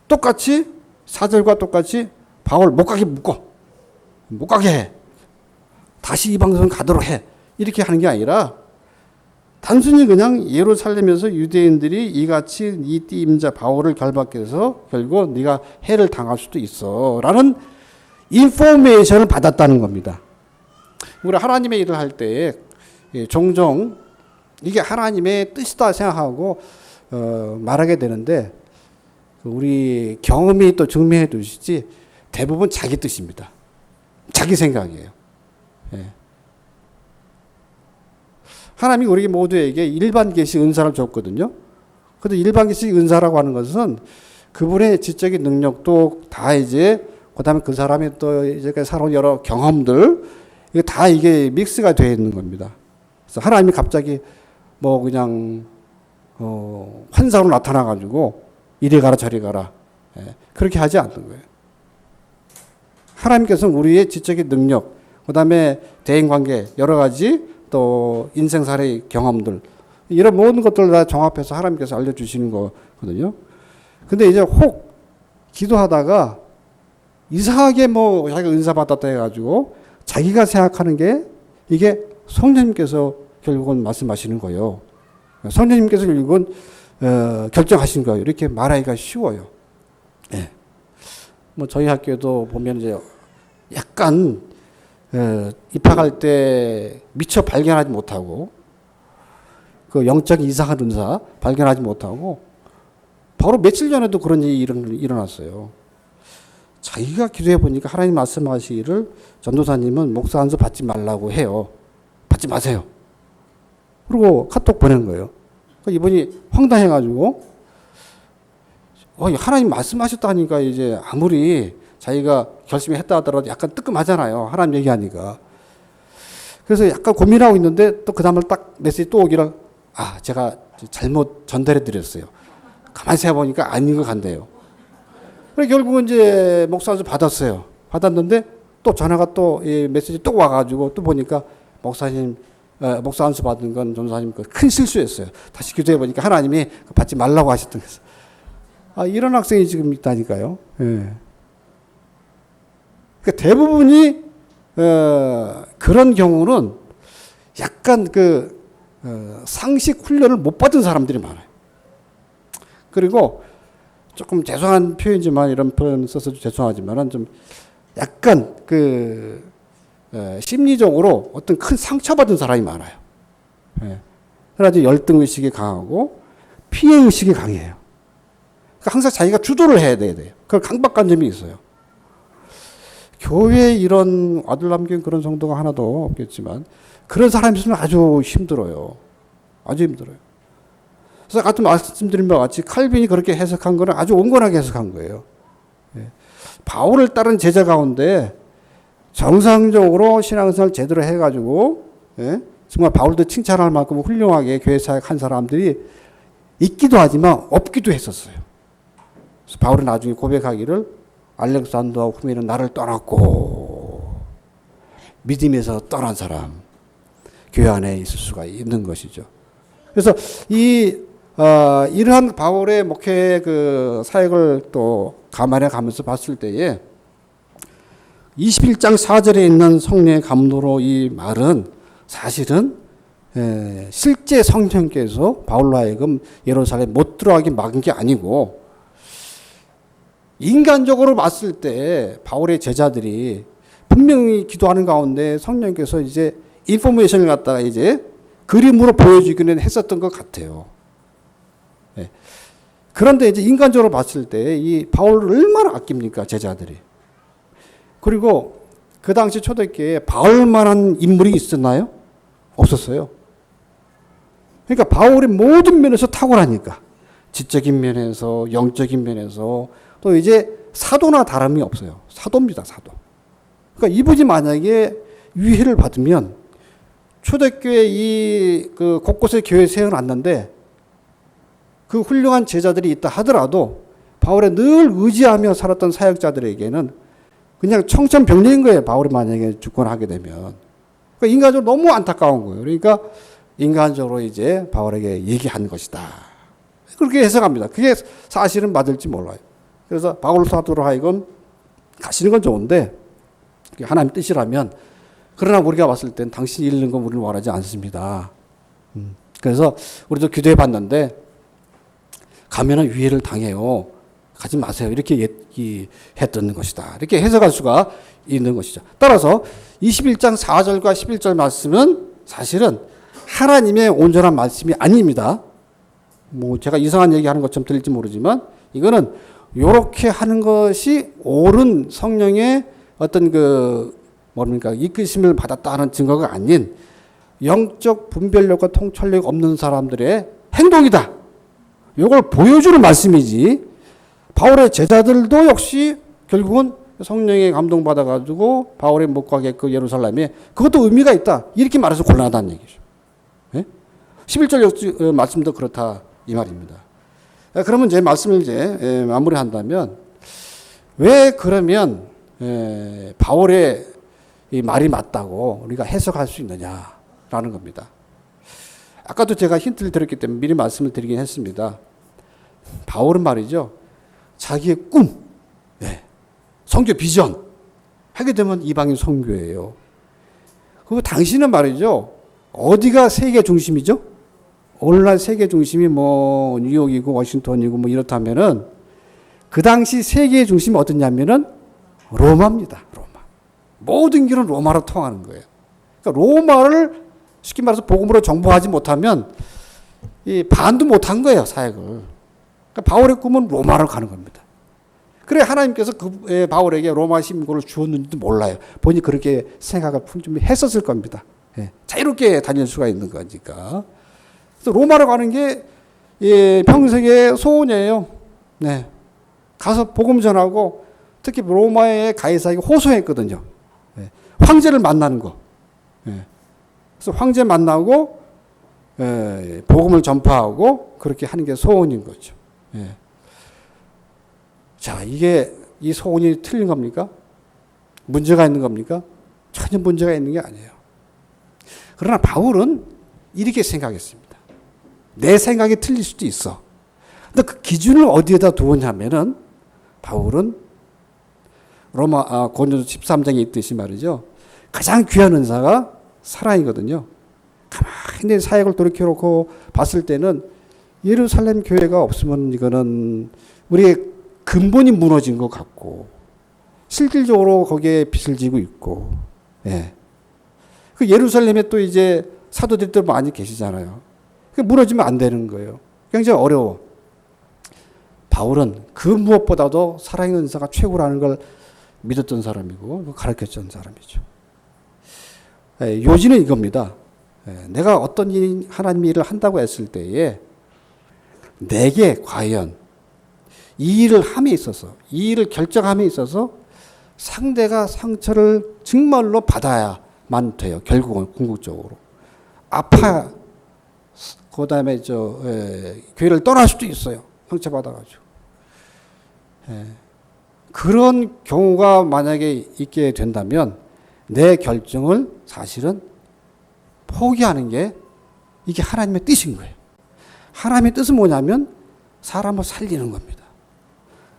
똑같이 4절과 똑같이 바울 못 가게 묶어. 못 가게 해. 다시 이 방송 가도록 해. 이렇게 하는 게 아니라 단순히 그냥 예루살렘에서 유대인들이 이같이 이 띠임자 바울을 결박해서 결국 네가 해를 당할 수도 있어 라는 인포메이션을 받았다는 겁니다. 우리 하나님의 일을 할 때 종종 이게 하나님의 뜻이다 생각하고 말하게 되는데 우리 경험이 또 증명해 주시지 대부분 자기 뜻입니다. 자기 생각이에요. 하나님이 우리 모두에게 일반 계시 은사를 줬거든요. 그런데 일반 계시 은사라고 하는 것은 그분의 지적인 능력도 다 이제 그다음에 그 사람이 또 이제 살아온 여러 경험들 이게 다 이게 믹스가 되어 있는 겁니다. 그래서 하나님이 갑자기 뭐 그냥 환상으로 나타나 가지고 이리 가라 저리 가라 그렇게 하지 않는 거예요. 하나님께서는 우리의 지적인 능력, 그다음에 대인 관계 여러 가지 또 인생살의 경험들 이런 모든 것들을 다 종합해서 하나님께서 알려주시는 거거든요. 근데 이제 혹 기도하다가 이상하게 자기가 은사 받았다 해가지고 자기가 생각하는 게 이게 성령님께서 결국은 말씀하시는 거예요. 성령님께서 결국은 결정하신 거예요. 이렇게 말하기가 쉬워요. 예. 뭐 저희 학교도 보면 이제 약간 입학할 때 미처 발견하지 못하고 그 영적인 이상한 은사 발견하지 못하고 바로 며칠 전에도 그런 일이 일어났어요. 자기가 기도해 보니까 하나님 말씀하시기를 전도사님은 목사 안수 받지 말라고 해요. 받지 마세요. 그리고 카톡 보낸 거예요. 이분이 황당해가지고 하나님 말씀하셨다니까 이제 아무리 자기가 결심했다 하더라도 약간 뜨끔하잖아요. 하나님 얘기하니까. 그래서 약간 고민하고 있는데 또 그 다음날 딱 메시지 또 오기를 제가 잘못 전달해 드렸어요. 가만히 생각해보니까 아닌 것 같네요. 그래서 결국은 이제 목사 안수 받았어요. 받았는데 또 전화가 또 메시지 또 와가지고 또 보니까 목사님 목사 안수 받은 건 전도사님 큰 실수였어요. 다시 기도해 보니까 하나님이 받지 말라고 하셨던 거예요. 이런 학생이 지금 있다니까요. 예. 그러니까 대부분이 그런 경우는 약간 상식 훈련을 못 받은 사람들이 많아요. 그리고 조금 죄송한 표현이지만 이런 표현 써서 죄송하지만은 좀 약간 심리적으로 어떤 큰 상처받은 사람이 많아요. 예. 그래서 열등 의식이 강하고 피해 의식이 강해요. 그러니까 항상 자기가 주도를 해야 돼요. 그 강박관념이 있어요. 교회에 이런 아들남긴 그런 성도가 하나도 없겠지만 그런 사람이 있으면 아주 힘들어요. 아주 힘들어요. 그래서 같은 말씀드린 바와 같이 칼빈이 그렇게 해석한 거는 아주 온건하게 해석한 거예요. 예. 바울을 따른 제자 가운데 정상적으로 신앙생활 제대로 해가지고 정말 바울도 칭찬할 만큼 훌륭하게 교회 사역한 사람들이 있기도 하지만 없기도 했었어요. 그래서 바울이 나중에 고백하기를 알렉산더와 후미는 나를 떠났고 믿음에서 떠난 사람 교회 안에 있을 수가 있는 것이죠. 그래서 이러한 바울의 목회 사역을 또 감안해 가면서 봤을 때에 21장 4절에 있는 성령의 감도로 이 말은 사실은 실제 성령께서 바울로 하여금 예루살렘 못 들어가게 막은 게 아니고 인간적으로 봤을 때 바울의 제자들이 분명히 기도하는 가운데 성령께서 이제 인포메이션을 갖다가 이제 그림으로 보여주기는 했었던 것 같아요. 그런데 이제 인간적으로 봤을 때 이 바울을 얼마나 아낍니까, 제자들이. 그리고 그 당시 초대교회에 바울만한 인물이 있었나요? 없었어요. 그러니까 바울이 모든 면에서 탁월하니까 지적인 면에서 영적인 면에서 또 이제 사도나 다름이 없어요. 사도입니다, 사도. 그러니까 이분이 만약에 위해를 받으면 초대교회 곳곳에 교회 세워놨는데 그 훌륭한 제자들이 있다 하더라도 바울에 늘 의지하며 살았던 사역자들에게는 그냥 청천벽력인 거예요. 바울이 만약에 죽거나 하게 되면. 그러니까 인간적으로 너무 안타까운 거예요. 그러니까 인간적으로 이제 바울에게 얘기한 것이다. 그렇게 해석합니다. 그게 사실은 맞을지 몰라요. 그래서 바울 사도로 하여금 가시는 건 좋은데 하나님 뜻이라면 그러나 우리가 봤을 땐 당신이 잃는 건 우리는 원하지 않습니다. 그래서 우리도 기도해 봤는데 가면은 위해를 당해요. 가지 마세요. 이렇게 얘기했던 것이다. 이렇게 해석할 수가 있는 것이죠. 따라서 21장 4절과 11절 말씀은 사실은 하나님의 온전한 말씀이 아닙니다. 뭐 제가 이상한 얘기하는 것처럼 들릴지 모르지만 이거는 이렇게 하는 것이 옳은 성령의 어떤 이끄심을 받았다 하는 증거가 아닌 영적 분별력과 통찰력 없는 사람들의 행동이다. 이걸 보여주는 말씀이지. 바울의 제자들도 역시 결국은 성령에 감동받아가지고 바울의 못 가게끔 예루살렘에 그것도 의미가 있다. 이렇게 말해서 곤란하다는 얘기죠. 예? 11절 말씀도 그렇다. 이 말입니다. 그러면 제 말씀을 이제 마무리한다면 왜 그러면 바울의 이 말이 맞다고 우리가 해석할 수 있느냐라는 겁니다. 아까도 제가 힌트를 드렸기 때문에 미리 말씀을 드리긴 했습니다. 바울은 말이죠. 자기의 꿈, 선교 비전 하게 되면 이방인 선교예요. 그리고 당신은 말이죠. 어디가 세계 중심이죠? 오늘날 세계 중심이 뭐 뉴욕이고 워싱턴이고 뭐 이렇다면은 그 당시 세계의 중심이 어디냐면은 로마입니다. 로마. 모든 길은 로마로 통하는 거예요. 그러니까 로마를 쉽게 말해서 복음으로 정복하지 못하면 이 반도 못한 거예요, 사역을. 그러니까 바울의 꿈은 로마로 가는 겁니다. 그래 하나님께서 바울에게 로마 시민권을 주었는지도 몰라요. 본인이 그렇게 생각을 좀 했었을 겁니다. 예, 자유롭게 다닐 수가 있는 거니까. 그래서 로마로 가는 게 평생의 소원이에요. 네. 가서 복음 전하고 특히 로마의 가이사에게 호소했거든요. 예, 황제를 만나는 거. 예. 그래서 황제 만나고 복음을 전파하고 그렇게 하는 게 소원인 거죠. 예. 자, 이게 이 소원이 틀린 겁니까? 문제가 있는 겁니까? 전혀 문제가 있는 게 아니에요. 그러나 바울은 이렇게 생각했습니다. 내 생각이 틀릴 수도 있어. 근데 그 기준을 어디에다 두었냐면은 바울은 고린도서 13장에 있듯이 말이죠. 가장 귀한 은사가 사랑이거든요. 가만히 사역을 돌이켜놓고 봤을 때는 예루살렘 교회가 없으면 이거는 우리의 근본이 무너진 것 같고 실질적으로 거기에 빚을 지고 있고, 예. 그 예루살렘에 또 이제 사도들도 많이 계시잖아요. 그 무너지면 안 되는 거예요. 굉장히 어려워. 바울은 그 무엇보다도 사랑의 은사가 최고라는 걸 믿었던 사람이고 가르쳤던 사람이죠. 예, 요지는 이겁니다. 예, 내가 어떤 하나님 일을 한다고 했을 때에 내게 과연 이 일을 함에 있어서, 이 일을 결정함에 있어서 상대가 상처를 정말로 받아야만 돼요. 결국은 궁극적으로. 아파, 그 다음에 교회를 떠날 수도 있어요. 상처받아가지고. 예. 그런 경우가 만약에 있게 된다면 내 결정을 사실은 포기하는 게 이게 하나님의 뜻인 거예요. 하나님의 뜻은 뭐냐면 사람을 살리는 겁니다.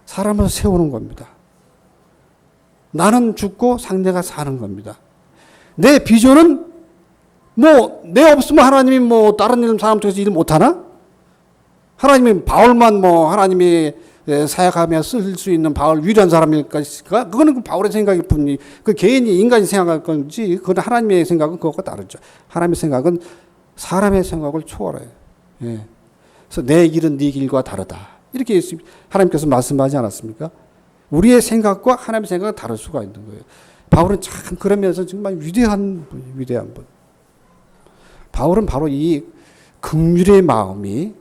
사람을 세우는 겁니다. 나는 죽고 상대가 사는 겁니다. 내 비전은 내 없으면 하나님이 다른 사람 통해서 일 못하나? 하나님이 바울만 하나님이 사역하며 쓸 수 있는 바울 유일한 사람일까? 그거는 바울의 생각일 뿐이 그 개인이 인간이 생각할 건지 그건 하나님의 생각은 그것과 다르죠. 하나님의 생각은 사람의 생각을 초월해요. 예. 그래서 내 길은 네 길과 다르다. 이렇게 하나님께서 말씀하지 않았습니까? 우리의 생각과 하나님의 생각은 다를 수가 있는 거예요. 바울은 참 그러면서 정말 위대한 분. 바울은 바로 이 긍휼의 마음이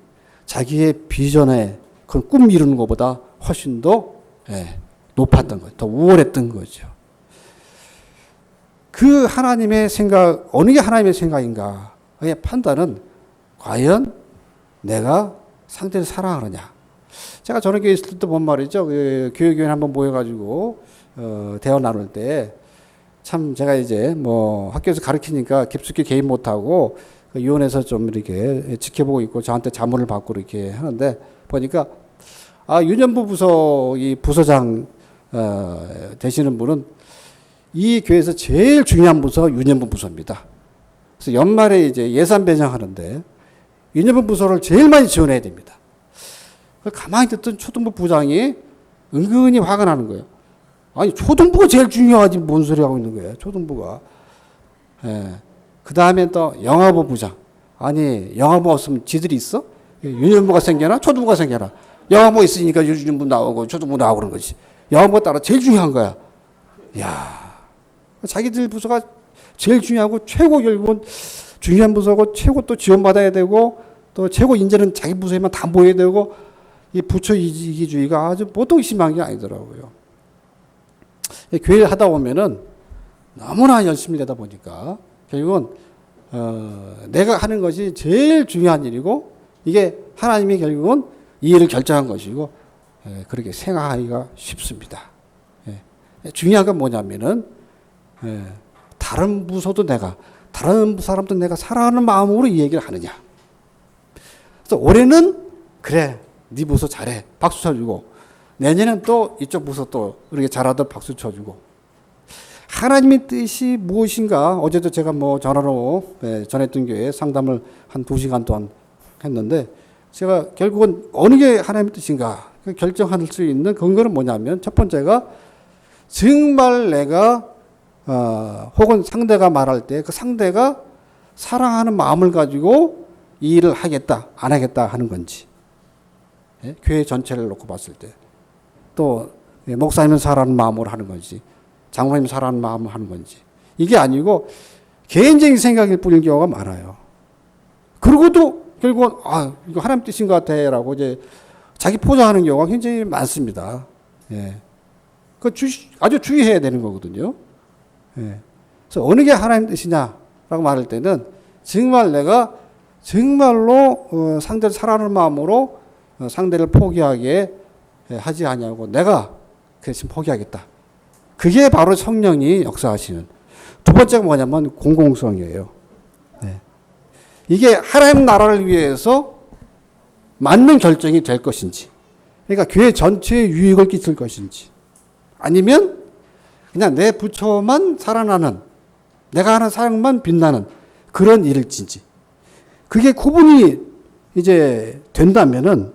자기의 비전에 그 꿈 이루는 것보다 훨씬 더 높았던 거죠. 더 우월했던 거죠. 그 하나님의 생각, 어느 게 하나님의 생각인가의 판단은 과연 내가 상대를 사랑하느냐. 제가 저녁에 있을 때 본 말이죠. 교육위원 한번 모여가지고 대화 나눌 때 참 제가 이제 학교에서 가르치니까 깊숙이 개입 못하고 위원회에서 좀 이렇게 지켜보고 있고 저한테 자문을 받고 이렇게 하는데 보니까 유년부 부서 이 부서장 되시는 분은 이 교회에서 제일 중요한 부서가 유년부 부서입니다. 그래서 연말에 이제 예산 배정하는데 유년부 부서를 제일 많이 지원해야 됩니다. 가만히 듣던 초등부 부장이 은근히 화가 나는 거예요. 아니 초등부가 제일 중요하지 뭔 소리 하고 있는 거예요. 초등부가. 예. 그 다음에 또 영화부 부장. 아니 영화부 없으면 지들이 있어? 유년부가 생겨나 초등부가 생겨나. 영화부 있으니까 유년부 나오고 초등부 나오고 그런 거지. 영화부가 따라 제일 중요한 거야. 이야. 자기들 부서가 제일 중요하고 최고 결국은 중요한 부서고 최고 또 지원받아야 되고 또 최고 인재는 자기 부서에만 다 모여야 되고 이 부처 이기주의가 아주 보통 심한 게 아니더라고요. 교회 하다 보면은 너무나 열심히 되다 보니까 결국은 내가 하는 것이 제일 중요한 일이고 이게 하나님이 결국은 이 일을 결정한 것이고 그렇게 생각하기가 쉽습니다. 중요한 건 뭐냐면은 다른 부서도 다른 사람도 내가 사랑하는 마음으로 이 얘기를 하느냐. 그래서 올해는 그래 네 부서 잘해 박수 쳐주고 내년엔 또 이쪽 부서 또 이렇게 잘하다 박수 쳐주고 하나님의 뜻이 무엇인가? 어제도 제가 뭐 전화로 전했던 교회에 상담을 한 2시간 동안 했는데 제가 결국은 어느 게 하나님의 뜻인가 결정할 수 있는 근거는 뭐냐면 첫 번째가 정말 내가 혹은 상대가 말할 때 그 상대가 사랑하는 마음을 가지고 이 일을 하겠다 안 하겠다 하는 건지 교회 전체를 놓고 봤을 때 또 목사님은 사랑하는 마음으로 하는 건지 장로님 사랑하는 마음으로 하는 건지 이게 아니고 개인적인 생각일 뿐인 경우가 많아요. 그러고도 결국은 이거 하나님 뜻인 것 같아라고 이제 자기 포장하는 경우가 굉장히 많습니다. 그 아주 주의해야 되는 거거든요. 그래서 어느 게 하나님 뜻이냐라고 말할 때는 정말 내가 정말로 상대를 사랑하는 마음으로 상대를 포기하게 하지 아니하고 내가 대신 포기하겠다. 그게 바로 성령이 역사하시는 두 번째가 뭐냐면 공공성이에요. 이게 하나님 나라를 위해서 맞는 결정이 될 것인지, 그러니까 교회 전체에 유익을 끼칠 것인지, 아니면 그냥 내 부처만 살아나는, 내가 하는 사역만 빛나는 그런 일일지, 그게 구분이 이제 된다면은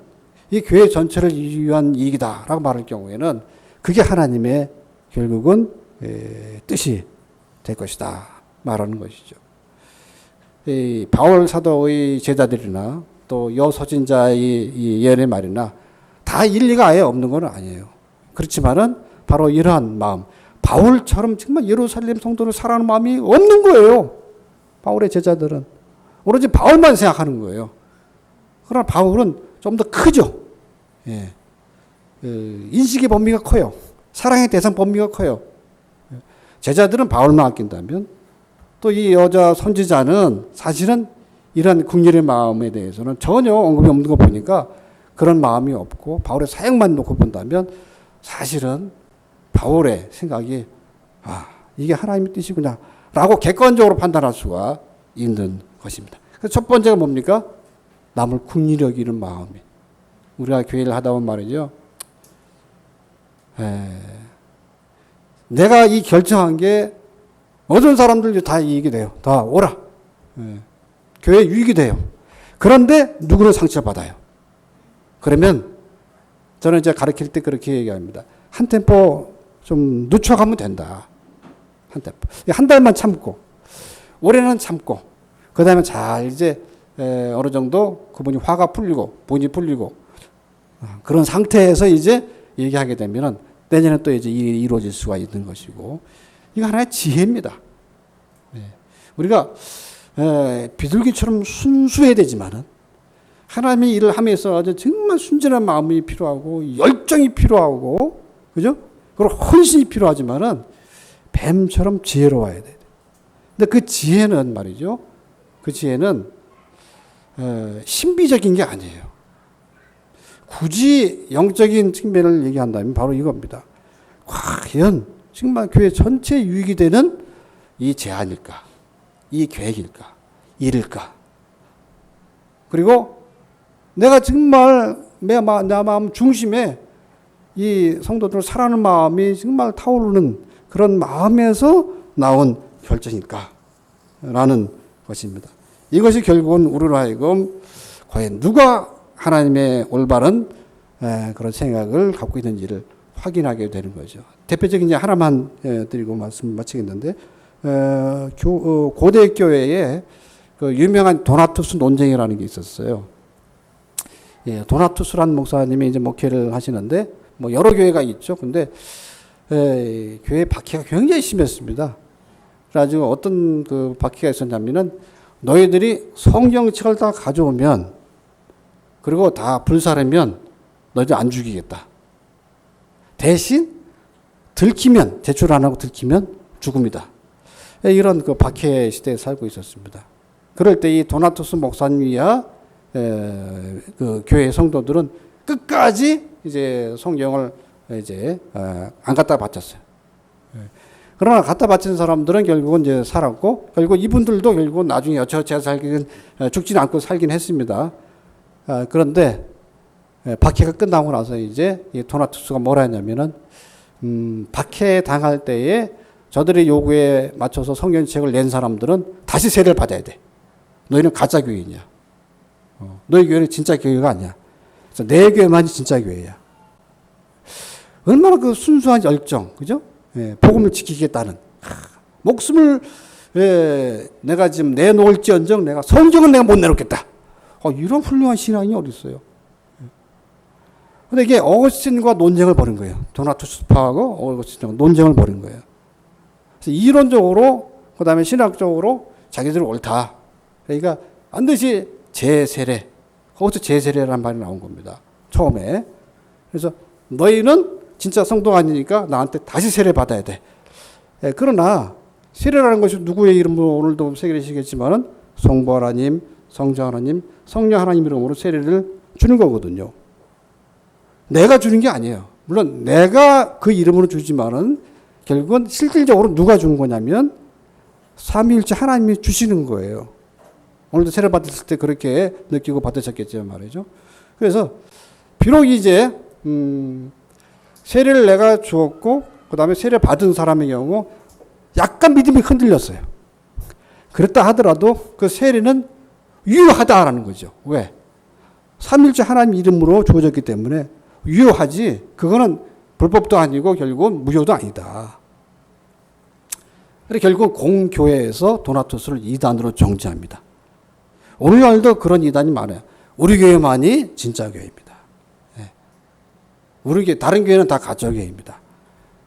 이 교회 전체를 위한 이익이다라고 말할 경우에는 그게 하나님의 결국은 뜻이 될 것이다 말하는 것이죠. 이 바울 사도의 제자들이나 또 여서진자의 이 예언의 말이나 다 일리가 아예 없는 건 아니에요. 그렇지만은 바로 이러한 마음, 바울처럼 정말 예루살렘 성도를 사랑하는 마음이 없는 거예요. 바울의 제자들은 오로지 바울만 생각하는 거예요. 그러나 바울은 좀 더 크죠. 인식의 범위가 커요. 사랑의 대상 범위가 커요. 제자들은 바울만 아낀다면 또 이 여자 선지자는 사실은 이런 궁율의 마음에 대해서는 전혀 언급이 없는 거 보니까 그런 마음이 없고 바울의 사역만 놓고 본다면 사실은 바울의 생각이 이게 하나님의 뜻이구나 라고 객관적으로 판단할 수가 있는 것입니다. 그래서 첫 번째가 뭡니까? 남을 긍휼히 여기는 마음이. 우리가 교회를 하다 보면 말이죠. 내가 이 결정한 게 모든 사람들 다 이익이 돼요. 다 오라. 교회 유익이 돼요. 그런데 누구를 상처받아요. 그러면 저는 이제 가르칠 때 그렇게 얘기합니다. 한 템포 좀 늦춰가면 된다. 한 템포. 한 달만 참고, 올해는 참고, 그 다음에 잘 이제 어느 정도 그분이 화가 풀리고, 본이 풀리고, 그런 상태에서 이제 얘기하게 되면은 내년에 또 이제 일이 이루어질 수가 있는 것이고, 이거 하나의 지혜입니다. 우리가 비둘기처럼 순수해야 되지만은 하나님의 일을 하면서 정말 순진한 마음이 필요하고 열정이 필요하고, 그죠? 그리고 헌신이 필요하지만은 뱀처럼 지혜로워야 돼. 근데 그 지혜는 말이죠. 그 지혜는 신비적인 게 아니에요. 굳이 영적인 측면을 얘기한다면 바로 이겁니다. 과연 정말 교회 전체 유익이 되는 이 제안일까? 이 계획일까? 일일까? 그리고 내가 정말 내 마음 중심에 이 성도들을 사랑하는 마음이 정말 타오르는 그런 마음에서 나온 결정일까? 라는 것입니다. 이것이 결국은 우리로 하여금 과연 누가 하나님의 올바른 그런 생각을 갖고 있는지를 확인하게 되는 거죠. 대표적인 이제 하나만 드리고 말씀 마치겠는데, 고대 교회에 그 유명한 도나투스 논쟁이라는 게 있었어요. 도나투스라는 목사님이 이제 목회를 하시는데, 뭐 여러 교회가 있죠. 근데 교회 박해가 굉장히 심했습니다. 그래가지고 어떤 그 박해가 있었냐면은 너희들이 성경책을 다 가져오면, 그리고 다 불사르면 너희들 안 죽이겠다. 대신 들키면, 제출 안 하고 들키면 죽음이다. 이런 그 박해 시대에 살고 있었습니다. 그럴 때 이 도나투스 목사님이야 그 교회 성도들은 끝까지 이제 성경을 이제 안 갖다 바쳤어요. 그러나 갖다 바친 사람들은 결국은 이제 살았고, 결국 이분들도 결국은 나중에 여차저차 살긴 죽지는 않고 살긴 했습니다. 그런데 박해가 끝나고 나서 이제 이 도나투스가 뭐라 했냐면은 박해 당할 때에 저들의 요구에 맞춰서 성경책을 낸 사람들은 다시 세례를 받아야 돼. 너희는 가짜 교인이야. 너희 교회는 진짜 교회가 아니야. 그래서 내 교회만이 진짜 교회야. 얼마나 그 순수한 열정, 그죠? 예, 복음을 지키겠다는. 목숨을 내가 지금 내놓을지언정 내가 성경은 내가 못 내놓겠다. 이런 훌륭한 신앙이 어디 있어요? 근데 이게 어거스틴과 논쟁을 벌인 거예요. 도나투스파하고 어거스틴과 논쟁을 벌인 거예요. 그래서 이론적으로, 그 다음에 신학적으로 자기들은 옳다. 그러니까 반드시 재세례, 거기서 재세례라는 말이 나온 겁니다. 처음에. 그래서 너희는 진짜 성도가 아니니까 나한테 다시 세례 받아야 돼. 그러나 세례라는 것이 누구의 이름으로 오늘도 새기시겠지만은 성부 하나님, 성자 하나님, 성령 하나님 이름으로 세례를 주는 거거든요. 내가 주는 게 아니에요. 물론 내가 그 이름으로 주지만은 결국은 실질적으로 누가 주는 거냐면 삼위일체 하나님이 주시는 거예요. 오늘도 세례 받았을 때 그렇게 느끼고 받으셨겠죠 말이죠. 그래서 비록 이제 세례를 내가 주었고 그 다음에 세례 받은 사람의 경우 약간 믿음이 흔들렸어요. 그랬다 하더라도 그 세례는 유효하다라는 거죠. 왜? 삼위일체 하나님 이름으로 주어졌기 때문에 유효하지, 그거는 불법도 아니고 결국은 무효도 아니다. 그래서 결국 공교회에서 도나투스를 이단으로 정죄합니다. 오늘날도 그런 이단이 많아요. 우리 교회만이 진짜 교회입니다. 우리 교회, 다른 교회는 다 가짜 교회입니다.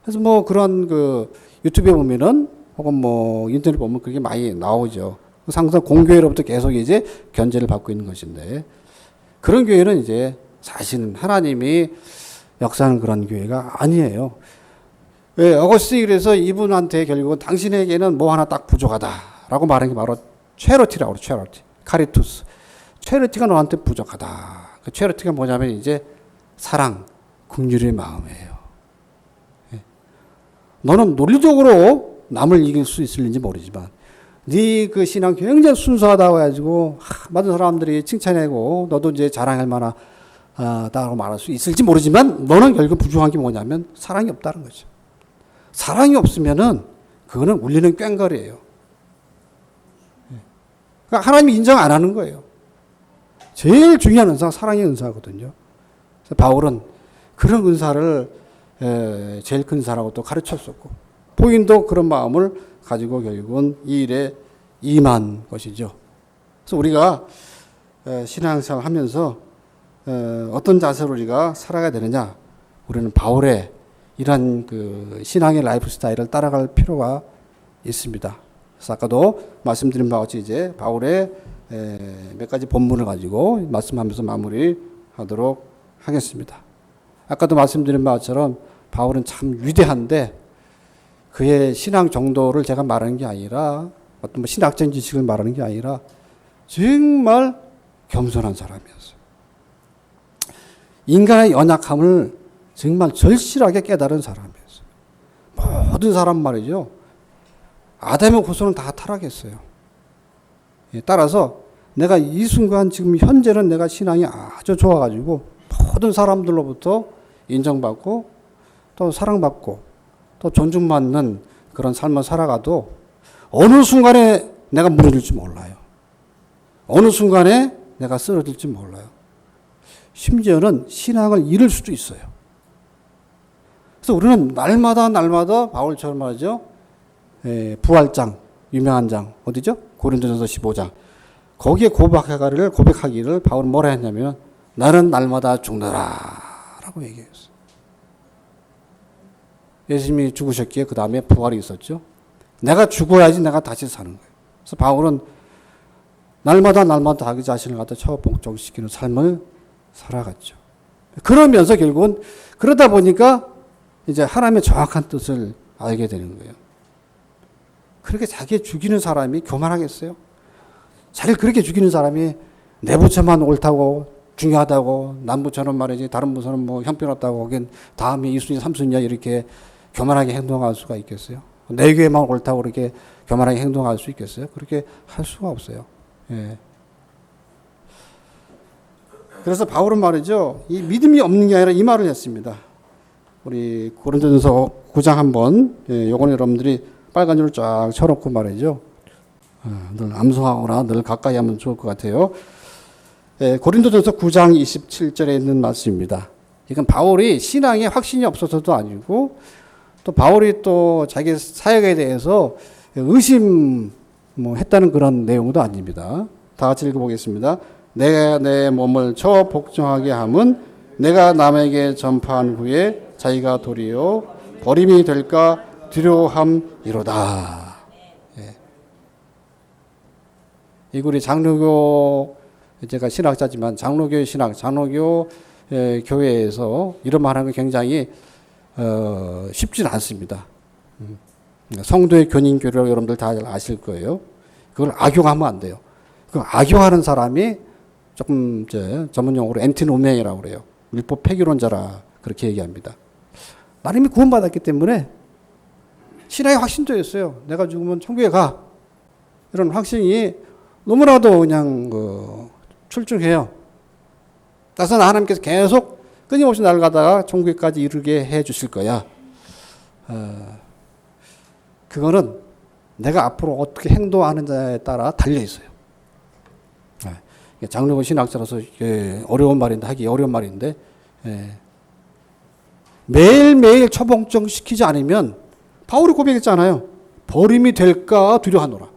그래서 뭐 그런 그 유튜브에 보면은 혹은 뭐 인터넷 보면 그게 많이 나오죠. 항상 공교회로부터 계속 이제 견제를 받고 있는 것인데, 그런 교회는 이제 사실은 하나님이 역사하는 그런 교회가 아니에요. 왜? 어거스틴이 그래서 이분한테 결국은 당신에게는 뭐 하나 딱 부족하다라고 말한 게 바로 체러티라고 그래요. 체러티. 카리투스. 체러티가 너한테 부족하다. 그 체러티가 뭐냐면 이제 사랑, 긍휼의 마음이에요. 너는 논리적으로 남을 이길 수 있을지 모르지만 네 그 신앙 굉장히 순수하다고 해가지고 많은 사람들이 칭찬하고 너도 이제 자랑할 만하다고 말할 수 있을지 모르지만 너는 결국 부족한 게 뭐냐면 사랑이 없다는 거죠. 사랑이 없으면은 그거는 울리는 꽹과리예요. 그러니까 하나님이 인정 안 하는 거예요. 제일 중요한 은사가 사랑의 은사거든요. 그래서 바울은 그런 은사를 제일 큰 은사라고 또 가르쳤었고, 복인도 그런 마음을 가지고 결국은 이 일에 임한 것이죠. 그래서 우리가 신앙생활 하면서 어떤 자세로 우리가 살아가야 되느냐, 우리는 바울의 이러한 그 신앙의 라이프 스타일을 따라갈 필요가 있습니다. 그래서 아까도 말씀드린 바와 같이 이제 바울의 몇 가지 본문을 가지고 말씀하면서 마무리하도록 하겠습니다. 아까도 말씀드린 바처럼 바울은 참 위대한데 그의 신앙 정도를 제가 말하는 게 아니라, 어떤 뭐 신학적인 지식을 말하는 게 아니라 정말 겸손한 사람이었어요. 인간의 연약함을 정말 절실하게 깨달은 사람이었어요. 모든 사람 말이죠. 아담의 후손은 다 타락했어요. 따라서 내가 이 순간 지금 현재는 내가 신앙이 아주 좋아가지고 모든 사람들로부터 인정받고 또 사랑받고 또 존중받는 그런 삶을 살아가도 어느 순간에 내가 무너질지 몰라요. 어느 순간에 내가 쓰러질지 몰라요. 심지어는 신앙을 잃을 수도 있어요. 그래서 우리는 날마다 바울처럼 말이죠. 부활장, 유명한 장, 어디죠? 고린도전서 15장. 거기에 고백하기를 바울은 뭐라 했냐면 나는 날마다 죽노라 라고 얘기했어요. 예수님이 죽으셨기에 그 다음에 부활이 있었죠. 내가 죽어야지 내가 다시 사는 거예요. 그래서 바울은 날마다 자기 자신을 갖다 복종시키는 삶을 살아갔죠. 그러면서 결국은 그러다 보니까 이제 하나님의 정확한 뜻을 알게 되는 거예요. 그렇게 자기 죽이는 사람이 교만하겠어요? 자기를 그렇게 죽이는 사람이 내 부처만 옳다고 중요하다고, 남 부처는 말이지 다른 부처는 뭐 형편없다고, 거긴 다음에 2순위 3순위야 이렇게 교만하게 행동할 수가 있겠어요? 내 교회만 옳다고 그렇게 교만하게 행동할 수 있겠어요? 그렇게 할 수가 없어요. 예. 그래서 바울은 말이죠, 이 믿음이 없는 게 아니라 이 말을 했습니다. 우리 고린도전서 9장 한번, 요거는 여러분들이 빨간 줄 쫙 쳐놓고 말이죠. 늘 암송하거나 늘 가까이 하면 좋을 것 같아요. 고린도전서 9장 27절에 있는 말씀입니다. 이건 바울이 신앙에 확신이 없어서도 아니고 또 바울이 또 자기 사역에 대해서 의심 했다는 그런 내용도 아닙니다. 다 같이 읽어보겠습니다. 내가 내 몸을 저 복종하게 함은 내가 남에게 전파한 후에 자기가 도리어 버림이 될까 두려움이로다. 이구리 장로교, 제가 신학자지만 장로교의 신학, 장로교 교회에서 이런 말 하는 게 굉장히 쉽지는 않습니다. 성도의 견인교리라고 여러분들 다 아실 거예요. 그걸 악용하면 안 돼요. 그 악용하는 사람이 조금 전문용어로 엔티노멘이라고 그래요. 율법 폐기론자라 그렇게 얘기합니다. 나는 이미 구원받았기 때문에 신앙의 확신도 있어요. 내가 죽으면 천국에 가. 이런 확신이 너무나도 그냥 출중해요. 따라서 하나님께서 계속 끊임없이 나를 가다가 천국에까지 이르게 해 주실 거야. 그거는 내가 앞으로 어떻게 행동하느냐에 따라 달려 있어요. 장로교 신학자라서 어려운 말인데 하기 어려운 말인데 매일매일 처봉정 시키지 않으면 바울이 고백했잖아요. 버림이 될까 두려워하노라.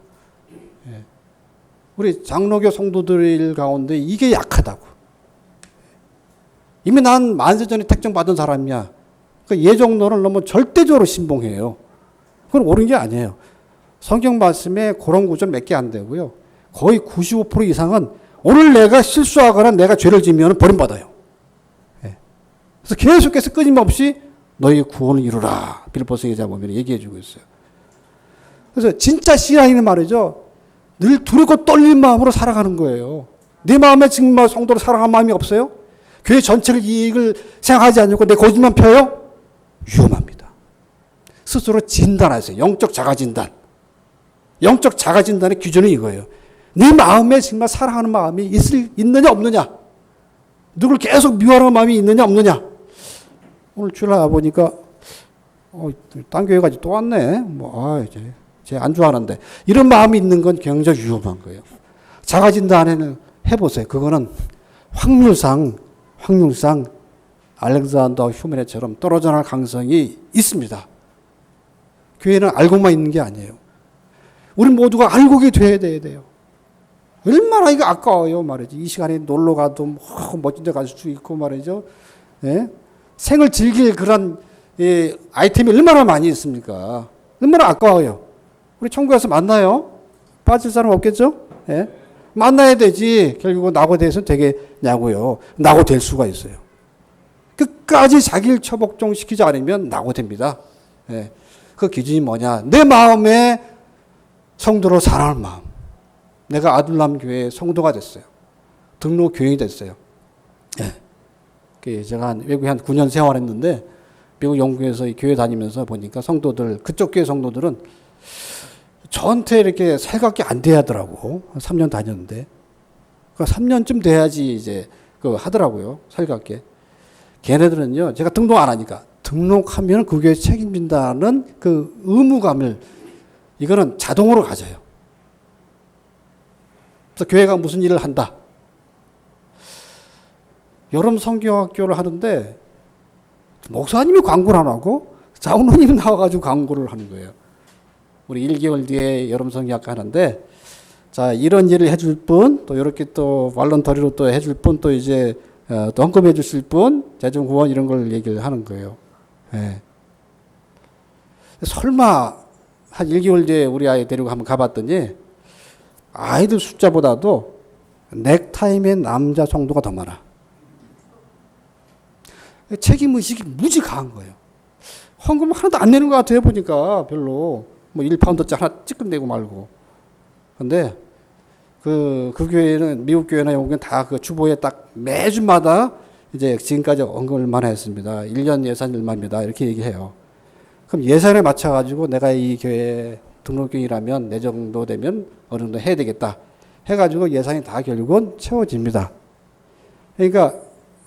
우리 장로교 성도들 가운데 이게 약하다고. 이미 난 만세전에 택정받은 사람이야. 그러니까 예정론을 너무 절대적으로 신봉해요. 그건 옳은 게 아니에요. 성경 말씀에 그런 구절 몇 개 안 되고요. 거의 95% 이상은 오늘 내가 실수하거나 내가 죄를 지면 버림받아요. 그래서 계속해서 끊임없이 너희 구원을 이루라. 빌립보서 기자 보면 얘기해주고 있어요. 그래서 진짜 신앙이는 말이죠. 늘 두렵고 떨린 마음으로 살아가는 거예요. 내 마음에 정말 성도를 사랑하는 마음이 없어요? 교회 전체를 이익을 생각하지 않고 내 고집만 펴요? 위험합니다. 스스로 진단하세요. 영적 자가진단. 영적 자가진단의 기준은 이거예요. 네 마음에 정말 사랑하는 마음이 있느냐 없느냐. 누굴 계속 미워하는 마음이 있느냐 없느냐. 오늘 주일 나와보니까 딴 교회까지 또 왔네. 이제 쟤 안 좋아하는데. 이런 마음이 있는 건 굉장히 위험한 거예요. 자가진단을 해보세요. 그거는 확률상 알렉산더 휴메네처럼 떨어져 나갈 가능성이 있습니다. 교회는 알고만 있는 게 아니에요. 우리 모두가 알고게 돼야 돼요. 얼마나 이거 아까워요 말이지. 이 시간에 놀러 가도 멋진 데 갈 수 있고 말이죠. 생을 즐길 그런 아이템이 얼마나 많이 있습니까? 얼마나 아까워요. 우리 천국에서 만나요? 빠질 사람 없겠죠? 만나야 되지. 결국은 낙오 대해서는 되겠냐고요. 낙오 될 수가 있어요. 끝까지 자기를 처복종시키지 않으면 낙오 됩니다. 그 기준이 뭐냐? 내 마음에 성도로 사랑하는 마음. 내가 아둘람 교회 성도가 됐어요. 등록 교인이 됐어요. 제가 외국에 한 9년 생활했는데 미국 영국에서 교회 다니면서 보니까 성도들, 그쪽 교회 성도들은 저한테 이렇게 살갑게 안 대하더라고. 3년 다녔는데. 그러니까 3년쯤 돼야지 이제 하더라고요. 살갑게. 걔네들은요, 제가 등록 안 하니까 등록하면 그 교회 책임진다는 그 의무감을 이거는 자동으로 가져요. 그래서 교회가 무슨 일을 한다. 여름 성경학교를 하는데 목사님이 광고를 안 하고 장로님이 나와가지고 광고를 하는 거예요. 우리 1개월 뒤에 여름 성경학교 하는데 자 이런 일을 해줄 분, 또 이렇게 또 발런터리로 또 해줄 분, 또 이제 또 헌금해 주실 분, 재정 후원 이런 걸 얘기를 하는 거예요. 설마 한 1개월 뒤에 우리 아이 데리고 한번 가봤더니 아이들 숫자보다도 넥타이 맨 남자 성도가 더 많아. 책임의식이 무지 강한 거예요. 헌금 하나도 안 내는 것 같아요, 보니까. 별로. 1파운드짜리 하나 찌끔 내고 말고. 근데, 그 교회는, 미국 교회나 영국 교회는 다 그 주보에 딱 매주마다 이제 지금까지 언급을 얼마나 했습니다. 1년 예산 얼마입니다. 이렇게 얘기해요. 그럼 예산에 맞춰가지고 내가 이 교회 등록교인이라면 내 정도 되면 어느 정도 해야 되겠다. 해가지고 예산이 다 결국은 채워집니다. 그러니까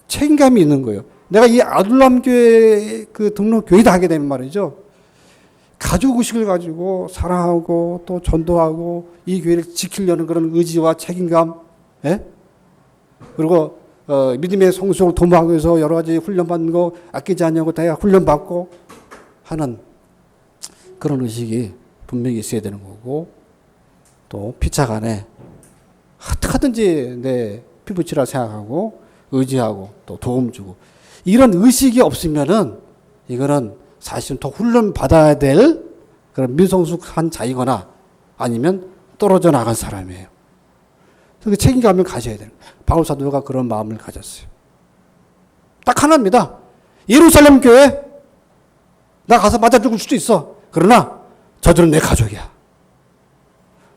책임감이 있는 거예요. 내가 이 아둘람 교회 그 등록 교회다 하게 되면 말이죠. 가족 의식을 가지고 사랑하고 또 전도하고 이 교회를 지키려는 그런 의지와 책임감, 예? 그리고 믿음의 성숙을 도모하기 위해서 여러 가지 훈련받는 거 아끼지 않냐고 다 훈련받고 하는 그런 의식이 분명히 있어야 되는 거고, 또 피차간에 어떻게든지 내 피부치라 생각하고 의지하고 또 도움 주고, 이런 의식이 없으면은 이거는 사실은 더 훈련 받아야 될 그런 미성숙한 자이거나 아니면 떨어져 나간 사람이에요. 그 책임감을 가져야 돼요. 바울 사도가 그런 마음을 가졌어요. 딱 하나입니다. 예루살렘 교회 나 가서 맞아 죽을 수도 있어. 그러나 저들은 내 가족이야.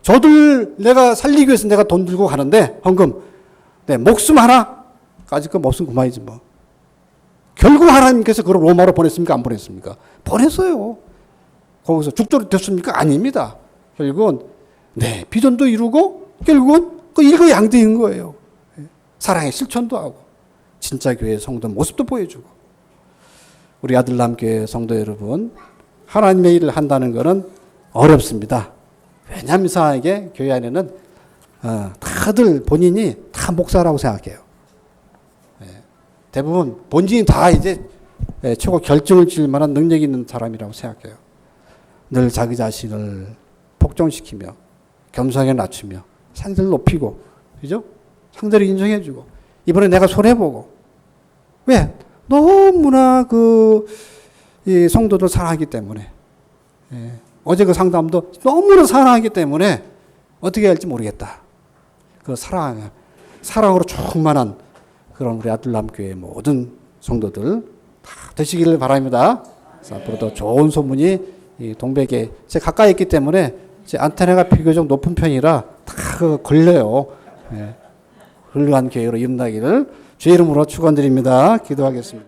저들 내가 살리기 위해서 내가 돈 들고 가는데 헌금 내 목숨 하나 까짓 거 목숨 그만이지 뭐. 결국 하나님께서 그걸 로마로 보냈습니까? 안 보냈습니까? 보냈어요. 거기서 죽도록 됐습니까? 아닙니다. 결국은 네 비전도 이루고 결국은 그 일거양득인 거예요. 사랑의 실천도 하고 진짜 교회 성도 모습도 보여주고. 우리 아들남교회 성도 여러분, 하나님의 일을 한다는 것은 어렵습니다. 왜냐하면 이상하게 교회 안에는 다들 본인이 다 목사라고 생각해요. 대부분 본인이 다 이제 최고 결정을 지을 만한 능력이 있는 사람이라고 생각해요. 늘 자기 자신을 복종시키며 겸손하게 낮추며 상대를 높이고, 그죠? 상대를 인정해주고, 이번에 내가 손해보고. 왜? 너무나 이 성도들 사랑하기 때문에. 어제 그 상담도 너무나 사랑하기 때문에 어떻게 해야 할지 모르겠다. 그 사랑으로 충만한 그런 우리 아들남교회 모든 성도들 다 되시기를 바랍니다. 앞으로도 좋은 소문이 이 동백에 제가 가까이 있기 때문에 제 안테나가 비교적 높은 편이라 다 걸려요. 훌륭한 교회로 이름나기를 주의 이름으로 축원드립니다. 기도하겠습니다.